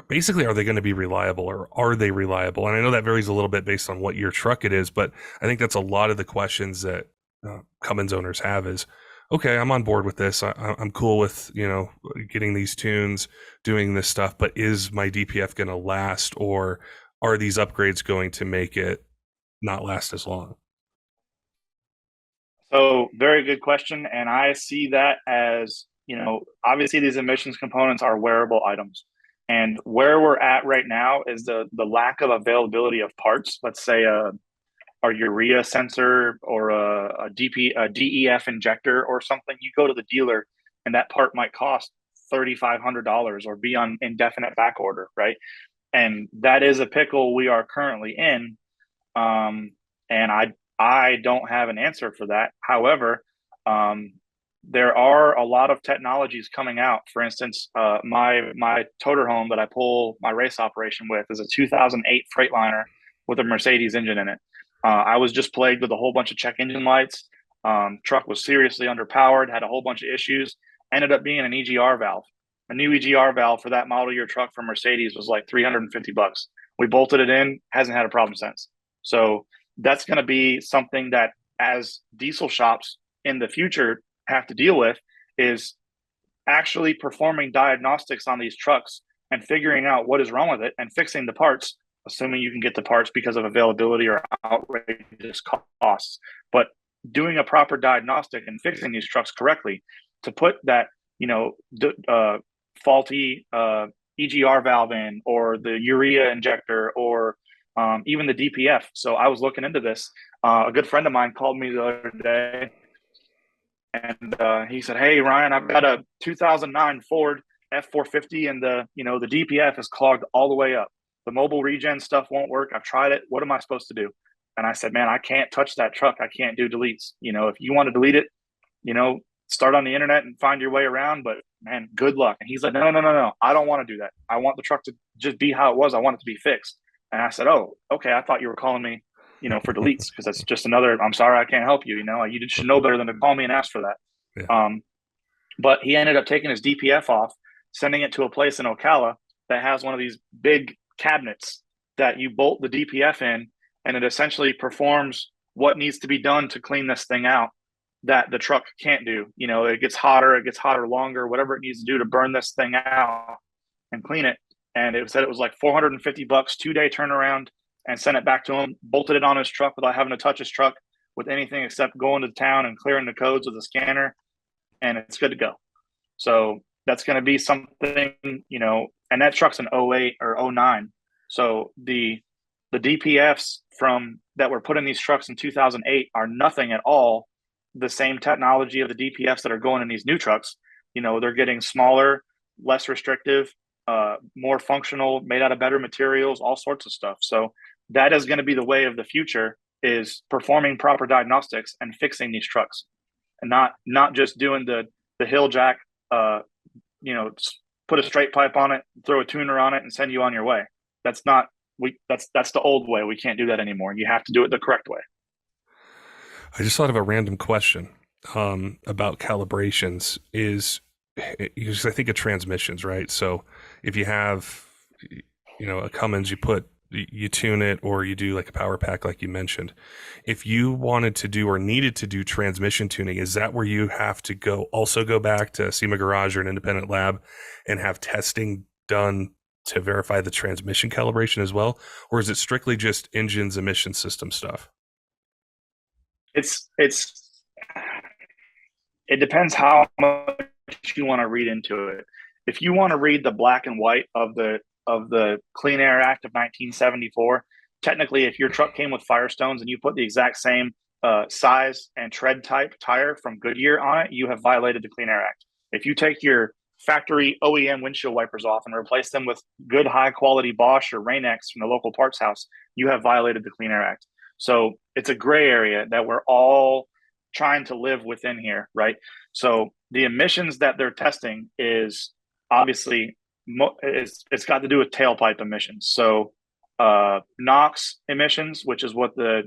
basically, are they going to be reliable, or are they reliable? And I know that varies a little bit based on what your truck it is, but I think that's a lot of the questions that Cummins owners have is, okay, I'm on board with this. I'm cool with, getting these tunes, doing this stuff, but is my DPF going to last, or are these upgrades going to make it not last as long? So very good question. And I see that as, obviously these emissions components are wearable items. And where we're at right now is the lack of availability of parts. Let's say our urea sensor or a DEF injector or something. You go to the dealer and that part might cost $3,500 or be on indefinite back order, right? And that is a pickle we are currently in. And I don't have an answer for that. However, there are a lot of technologies coming out. For instance, my toter home that I pull my race operation with is a 2008 Freightliner with a Mercedes engine in it. I was just plagued with a whole bunch of check engine lights. Truck was seriously underpowered, had a whole bunch of issues. Ended up being an EGR valve. A new EGR valve for that model year truck from Mercedes was like $350. We bolted it in, hasn't had a problem since. So that's going to be something that as diesel shops in the future have to deal with, is actually performing diagnostics on these trucks and figuring out what is wrong with it and fixing the parts, assuming you can get the parts because of availability or outrageous costs. But doing a proper diagnostic and fixing these trucks correctly to put that, faulty EGR valve in, or the urea injector, or even the DPF. So I was looking into this. A good friend of mine called me the other day, and he said, "Hey, Ryan, I've got a 2009 Ford F450, and the DPF is clogged all the way up. The mobile regen stuff won't work. I've tried it. What am I supposed to do?" And I said, "Man, I can't touch that truck. I can't do deletes. If you want to delete it, start on the internet and find your way around. But man, good luck." And he's like, "No. I don't want to do that. I want the truck to just be how it was. I want it to be fixed." And I said, "Oh, okay. I thought you were calling me, for deletes, because that's just another, I'm sorry, I can't help you. You should know better than to call me and ask for that." Yeah. But he ended up taking his DPF off, sending it to a place in Ocala that has one of these big cabinets that you bolt the DPF in, and it essentially performs what needs to be done to clean this thing out that the truck can't do. It gets hotter longer, whatever it needs to do to burn this thing out and clean it. And it said it was like $450, 2-day turnaround, and sent it back to him, bolted it on his truck without having to touch his truck with anything except going to town and clearing the codes with a scanner, and it's good to go. So that's going to be something, and that truck's an 08 or 09. So the DPFs from that were put in these trucks in 2008 are nothing at all the same technology of the DPFs that are going in these new trucks. They're getting smaller, less restrictive, more functional, made out of better materials, all sorts of stuff. So that is going to be the way of the future, is performing proper diagnostics and fixing these trucks, and not just doing the hill jack, put a straight pipe on it, throw a tuner on it, and send you on your way. That's the old way. We can't do that anymore. You have to do it the correct way. I just thought of a random question about calibrations. I think of transmissions, right? So if you have, a Cummins, you put you tune it or you do like a power pack, like you mentioned. If you wanted to do or needed to do transmission tuning, is that where you have to go back to SEMA Garage or an independent lab and have testing done to verify the transmission calibration as well? Or is it strictly just engines, emission system stuff? It depends how much you want to read into it. If you want to read the black and white of the Clean Air Act of 1974, technically, if your truck came with Firestones and you put the exact same size and tread type tire from Goodyear on it, you have violated the Clean Air Act. If you take your factory OEM windshield wipers off and replace them with good high quality Bosch or Rain-X from the local parts house, you have violated the Clean Air Act. So it's a gray area that we're all trying to live within here, right? So the emissions that they're testing is obviously it's got to do with tailpipe emissions. So NOx emissions, which is what the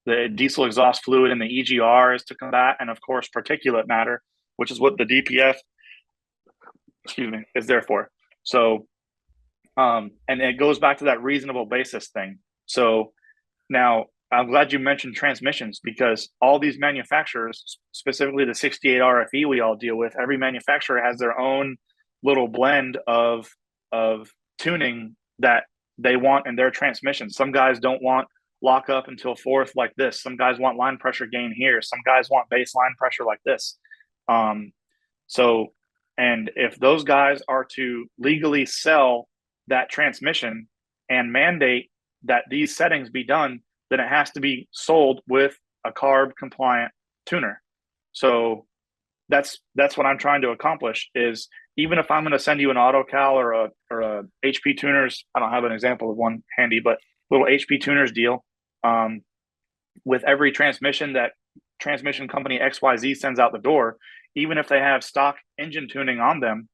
diesel exhaust fluid in the EGR is to combat, and of course particulate matter, which is what the DPF, is there for. So and it goes back to that reasonable basis thing. So now I'm glad you mentioned transmissions, because all these manufacturers, specifically the 68 RFE we all deal with, every manufacturer has their own little blend of tuning that they want in their transmissions. Some guys don't want lock up until fourth like this. Some guys want line pressure gain here. Some guys want base line pressure like this. And if those guys are to legally sell that transmission and mandate that these settings be done, then it has to be sold with a CARB compliant tuner. So that's what I'm trying to accomplish. Is even if I'm going to send you an AutoCal or a HP tuners, I don't have an example of one handy, but little HP tuners deal, with every transmission that transmission company XYZ sends out the door, even if they have stock engine tuning on them,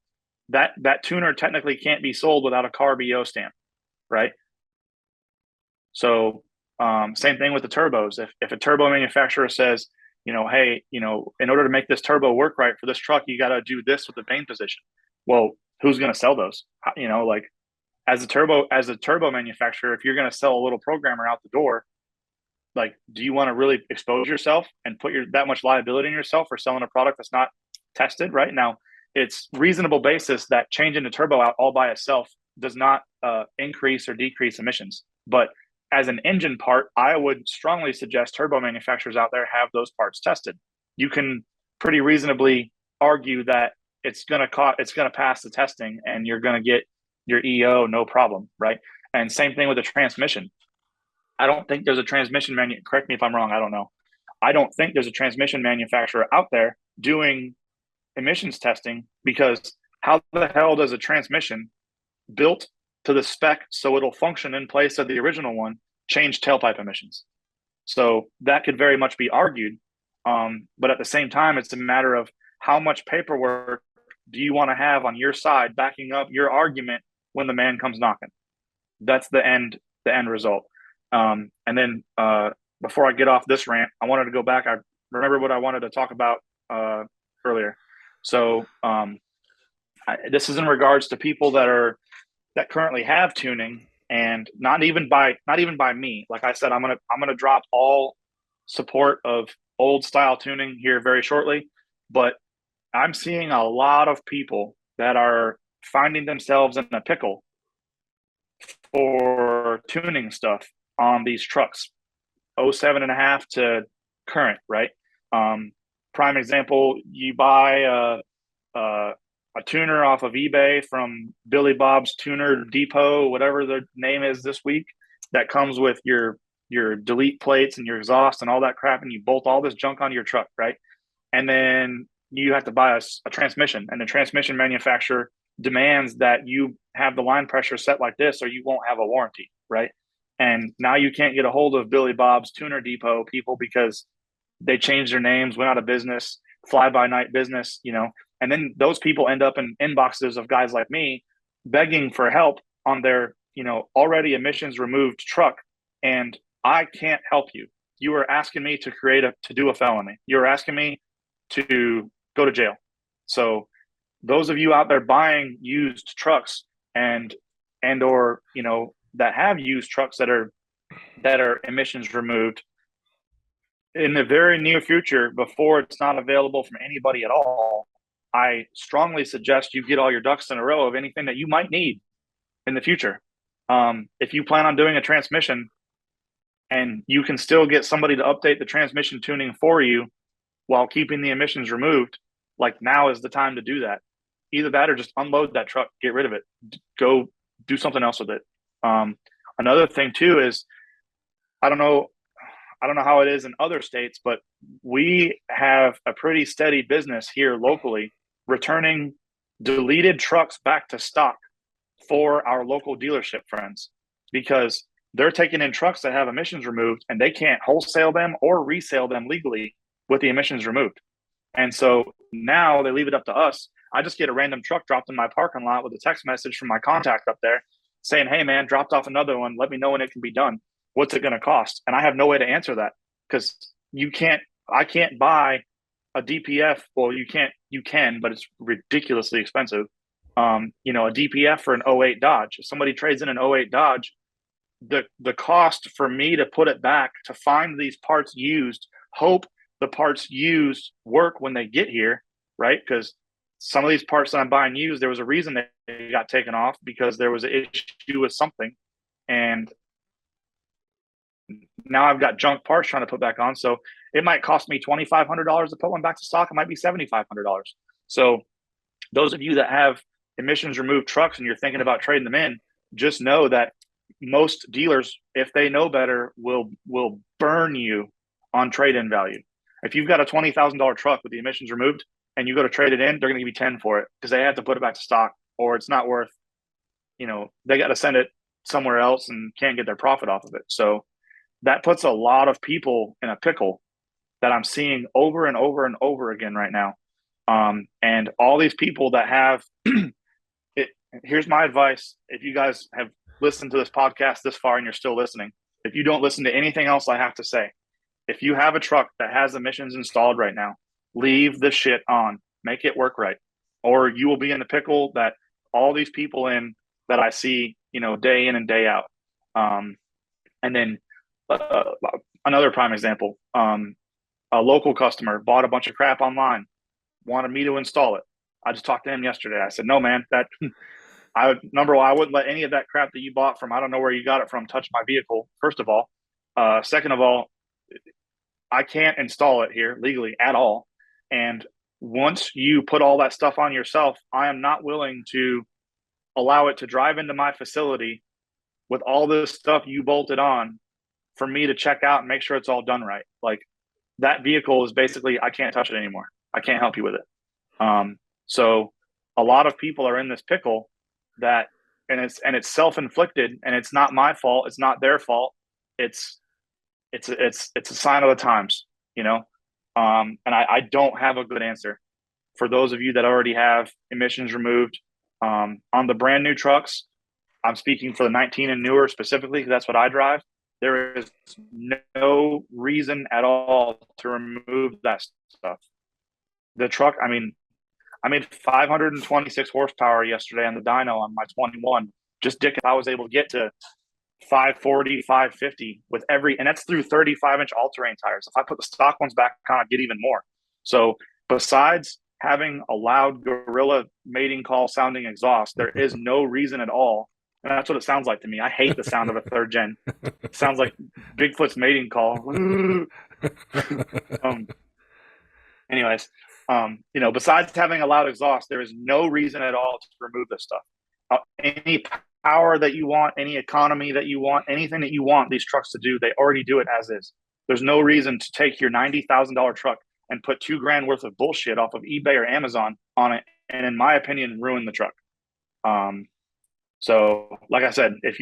that tuner technically can't be sold without a CARB EO stamp, right? So same thing with the turbos. If a turbo manufacturer says, hey, in order to make this turbo work right for this truck, you got to do this with the vane position. Well, who's going to sell those? Like as a turbo manufacturer, if you're going to sell a little programmer out the door, like, do you want to really expose yourself and put that much liability in yourself for selling a product that's not tested? Right now, it's reasonable basis that changing the turbo out all by itself does not increase or decrease emissions. But as an engine part, I would strongly suggest turbo manufacturers out there have those parts tested. You can pretty reasonably argue that it's going to pass the testing and you're going to get your EO no problem, right? And same thing with the transmission. I don't think there's a transmission correct me if I'm wrong, I don't know. I don't think there's a transmission manufacturer out there doing emissions testing, because how the hell does a transmission built to the spec so it'll function in place of the original one change tailpipe emissions? So that could very much be argued. But at the same time, it's a matter of how much paperwork do you want to have on your side backing up your argument when the man comes knocking. That's the end result. And then before I get off this rant, I wanted to go back. I remember what I wanted to talk about earlier. So this is in regards to people that currently have tuning, and not even by me. Like I said, I'm gonna drop all support of old style tuning here very shortly, but I'm seeing a lot of people that are finding themselves in a pickle for tuning stuff on these trucks, 07.5 to current, right? Prime example, you buy a tuner off of eBay from Billy Bob's Tuner Depot, whatever the name is this week, that comes with your delete plates and your exhaust and all that crap, and you bolt all this junk onto your truck, right? And then you have to buy a transmission, and the transmission manufacturer demands that you have the line pressure set like this or you won't have a warranty, right? And now you can't get a hold of Billy Bob's Tuner Depot people because they changed their names, went out of business, fly by night business, and then those people end up in inboxes of guys like me begging for help on their, already emissions removed truck. And I can't help you. You are asking me to do a felony. You're asking me to go to jail. So those of you out there buying used trucks and or, that have used trucks that are emissions removed in the very near future, before it's not available from anybody at all, I strongly suggest you get all your ducks in a row of anything that you might need in the future. If you plan on doing a transmission and you can still get somebody to update the transmission tuning for you while keeping the emissions removed, like, now is the time to do that. Either that or just unload that truck, get rid of it, go do something else with it. Another thing too is, I don't know how it is in other states, but we have a pretty steady business here locally returning deleted trucks back to stock for our local dealership friends, because they're taking in trucks that have emissions removed and they can't wholesale them or resale them legally with the emissions removed. And so now they leave it up to us. I just get a random truck dropped in my parking lot with a text message from my contact up there saying, "Hey man, dropped off another one. Let me know when it can be done. What's it going to cost?" And I have no way to answer that, because I can't buy a DPF. Well, you can, but it's ridiculously expensive. A DPF for an '08 Dodge. If somebody trades in an '08 Dodge, the cost for me to put it back, to find these parts used, hope the parts used work when they get here, right? Because some of these parts that I'm buying used, there was a reason they got taken off, because there was an issue with something. And now I've got junk parts trying to put back on. So it might cost me $2,500 to put one back to stock. It might be $7,500. So those of you that have emissions removed trucks and you're thinking about trading them in, just know that most dealers, if they know better, will burn you on trade-in value. If you've got a $20,000 truck with the emissions removed and you go to trade it in, they're going to give you 10 for it, because they have to put it back to stock, or it's not worth, they got to send it somewhere else and can't get their profit off of it. So that puts a lot of people in a pickle that I'm seeing over and over and over again right now. And all these people that have it, here's my advice. If you guys have listened to this podcast this far and you're still listening, if you don't listen to anything else I have to say, if you have a truck that has emissions installed right now, leave the shit on, make it work right, or you will be in the pickle that all these people in that I see, day in and day out. And then another prime example, a local customer bought a bunch of crap online, wanted me to install it. I just talked to him yesterday. I said, "No, man, number one, I wouldn't let any of that crap that you bought from, I don't know where you got it from, touch my vehicle, first of all. Second of all, I can't install it here legally at all. And once you put all that stuff on yourself, I am not willing to allow it to drive into my facility with all this stuff you bolted on for me to check out and make sure it's all done right. Like, that vehicle is basically, I can't touch it anymore. I can't help you with it." So a lot of people are in this pickle and it's self-inflicted, and it's not my fault. It's not their fault. It's a sign of the times, and I don't have a good answer for those of you that already have emissions removed. On the brand new trucks, I'm speaking for the 19 and newer specifically, because that's what I drive. There is no reason at all to remove that stuff. The truck, I made 526 horsepower yesterday on the dyno on my 21. Just dick if I was able to get to 540, 550 with and that's through 35-inch all-terrain tires. If I put the stock ones back on, I'd get even more. So besides having a loud gorilla mating call sounding exhaust, there is no reason at all. And that's what it sounds like to me. I hate the sound of a third gen. It sounds like Bigfoot's mating call. Anyways, besides having a loud exhaust, there is no reason at all to remove this stuff. Any power that you want, any economy that you want, anything that you want these trucks to do, they already do it as is. There's no reason to take your $90,000 truck and put $2,000 worth of bullshit off of eBay or Amazon on it, and in my opinion, ruin the truck. So like I said, if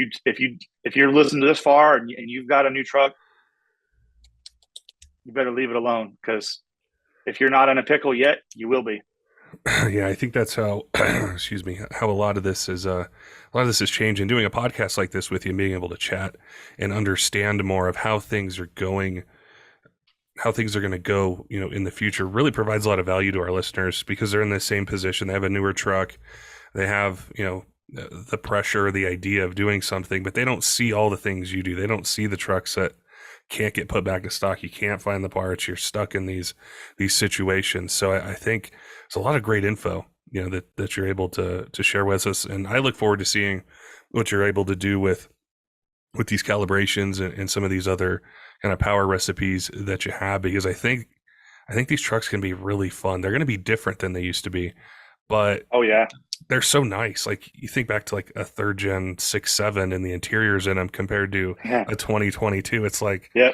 you're listening to this far and you've got a new truck, you better leave it alone, because if you're not in a pickle yet, you will be. Yeah, I think that's how, excuse me, how a lot of this is changing. Doing a podcast like this with you and being able to chat and understand more of how things are going, how things are going to go, in the future, really provides a lot of value to our listeners, because they're in the same position. They have a newer truck. They have, the pressure, the idea of doing something, but they don't see all the things you do. They don't see the trucks that can't get put back in stock. You can't find the parts. You're stuck in these situations. So I think it's a lot of great info, that you're able to share with us. And I look forward to seeing what you're able to do with these calibrations and some of these other kind of power recipes that you have, because I think these trucks can be really fun. They're going to be different than they used to be, but Oh yeah, they're so nice. Like you think back to like a third gen 6.7 and the interiors in them compared to yeah, a 2022. It's like, yeah.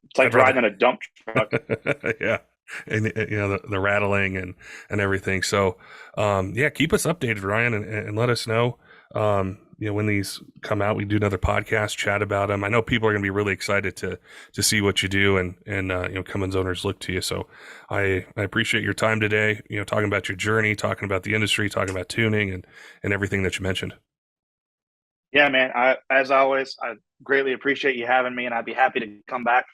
It's like I'd rather, riding in a dump truck. yeah. And the rattling and everything. So, yeah, keep us updated, Ryan, and let us know, when these come out. We do another podcast, chat about them. I know people are going to be really excited to see what you do, and Cummins owners look to you. So I appreciate your time today, talking about your journey, talking about the industry, talking about tuning and everything that you mentioned. Yeah, man. As always, I greatly appreciate you having me, and I'd be happy to come back,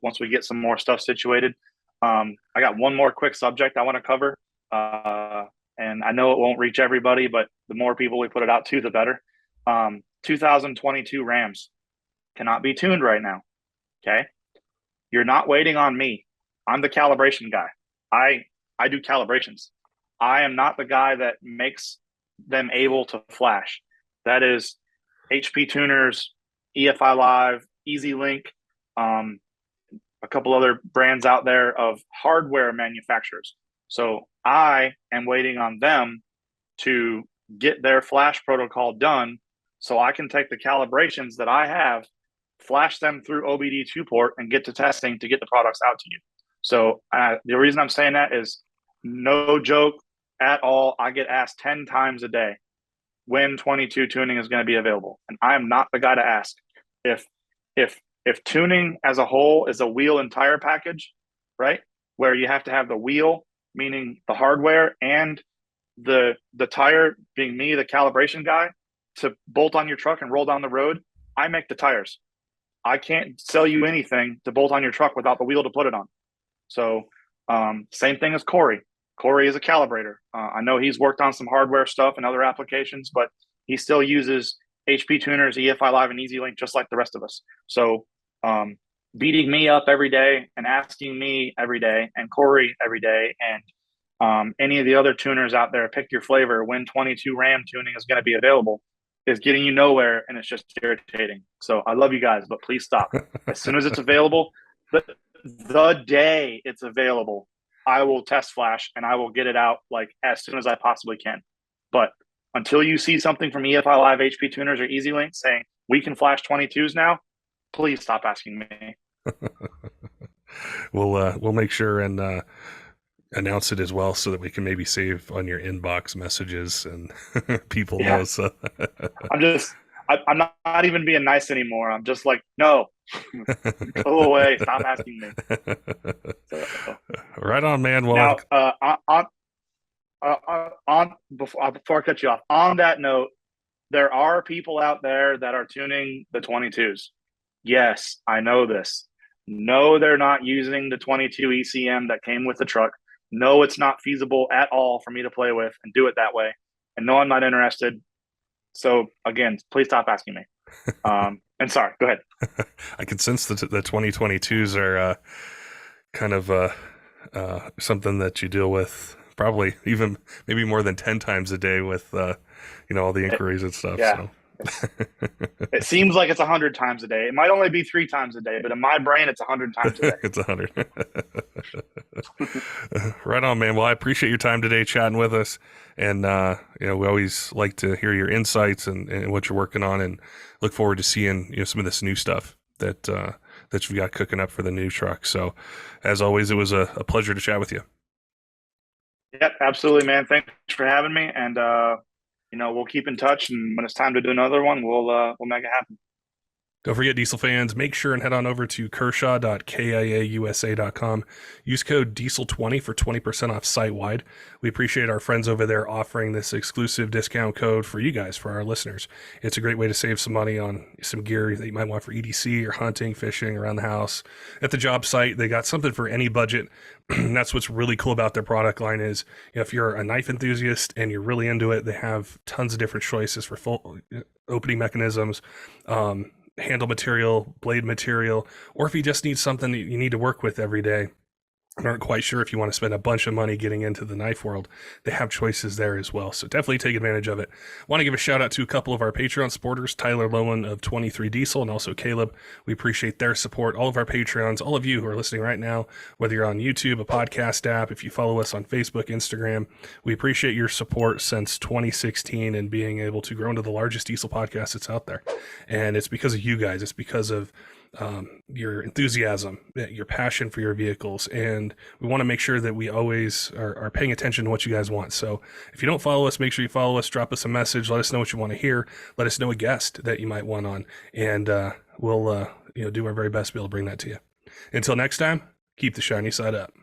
once we get some more stuff situated. I got one more quick subject I want to cover. And I know it won't reach everybody, but the more people we put it out to, the better. 2022 Rams cannot be tuned right now. Okay. You're not waiting on me. I'm the calibration guy. I do calibrations. I am not the guy that makes them able to flash. That is HP Tuners, EFI Live, EasyLink, a couple other brands out there of hardware manufacturers. So I am waiting on them to get their flash protocol done so I can take the calibrations that I have, flash them through OBD2 port, and get to testing to get the products out to you. So the reason I'm saying that is no joke at all. I get asked 10 times a day when 22 tuning is going to be available. And I am not the guy to ask. If tuning as a whole is a wheel and tire package, right, where you have to have the wheel, meaning the hardware, and the tire, being me, the calibration guy, to bolt on your truck and roll down the road, I make the tires. I can't sell you anything to bolt on your truck without the wheel to put it on. So same thing as Corey. Corey is a calibrator. I know he's worked on some hardware stuff and other applications, but he still uses HP Tuners, EFI Live, and EasyLink just like the rest of us. So beating me up every day and asking me every day, and Corey every day, and any of the other tuners out there, pick your flavor, when 22 Ram tuning is going to be available, is getting you nowhere, and it's just irritating. So I love you guys, but please stop. As soon as it's available, the day it's available, I will test flash and I will get it out like as soon as I possibly can. But until you see something from EFI Live, HP Tuners, or EasyLink saying we can flash 22s now, please stop asking me. We'll make sure and announce it as well so that we can maybe save on your inbox messages and people know. So I'm not even being nice anymore. I'm just like, no, go away. Stop asking me. So, right on, man. Well, now, before I cut you off, on that note, there are people out there that are tuning the 22s. Yes, I know this. No, they're not using the 22 ECM that came with the truck. No, it's not feasible at all for me to play with and do it that way. And no, I'm not interested. So again, please stop asking me. And sorry, go ahead. I can sense that the 2022s are kind of something that you deal with probably even maybe more than 10 times a day with all the inquiries and stuff. Yeah. So. It seems like it's 100 times a day. It might only be 3 times a day, but in my brain, it's 100 times a day. It's 100. Right on, man. Well, I appreciate your time today chatting with us. And, we always like to hear your insights and what you're working on, and look forward to seeing, some of this new stuff that you've got cooking up for the new truck. So as always, it was a pleasure to chat with you. Yep, absolutely, man. Thanks for having me. And, we'll keep in touch, and when it's time to do another one, we'll make it happen. Don't forget, Diesel fans, make sure and head on over to kershaw.kiausa.com. Use code diesel20 for 20% off site-wide. We appreciate our friends over there offering this exclusive discount code for you guys, for our listeners. It's a great way to save some money on some gear that you might want for EDC or hunting, fishing, around the house. At the job site, they got something for any budget. That's what's really cool about their product line is, if you're a knife enthusiast and you're really into it, they have tons of different choices for full opening mechanisms, handle material, blade material, or if you just need something that you need to work with every day and aren't quite sure if you want to spend a bunch of money getting into the knife world, they have choices there as well. So definitely take advantage of it. Want to give a shout out to a couple of our Patreon supporters, Tyler Loewen of 23 Diesel and also Kaleb. We appreciate their support. All of our Patreons, all of you who are listening right now, whether you're on YouTube, a podcast app, if you follow us on Facebook, Instagram, we appreciate your support since 2016 and being able to grow into the largest diesel podcast that's out there. And it's because of you guys. It's because of your enthusiasm, your passion for your vehicles, and we want to make sure that we always are paying attention to what you guys want. So if you don't follow us, make sure you follow us, drop us a message, let us know what you want to hear, let us know a guest that you might want on, and we'll do our very best to be able to bring that to you. Until next time, keep the shiny side up.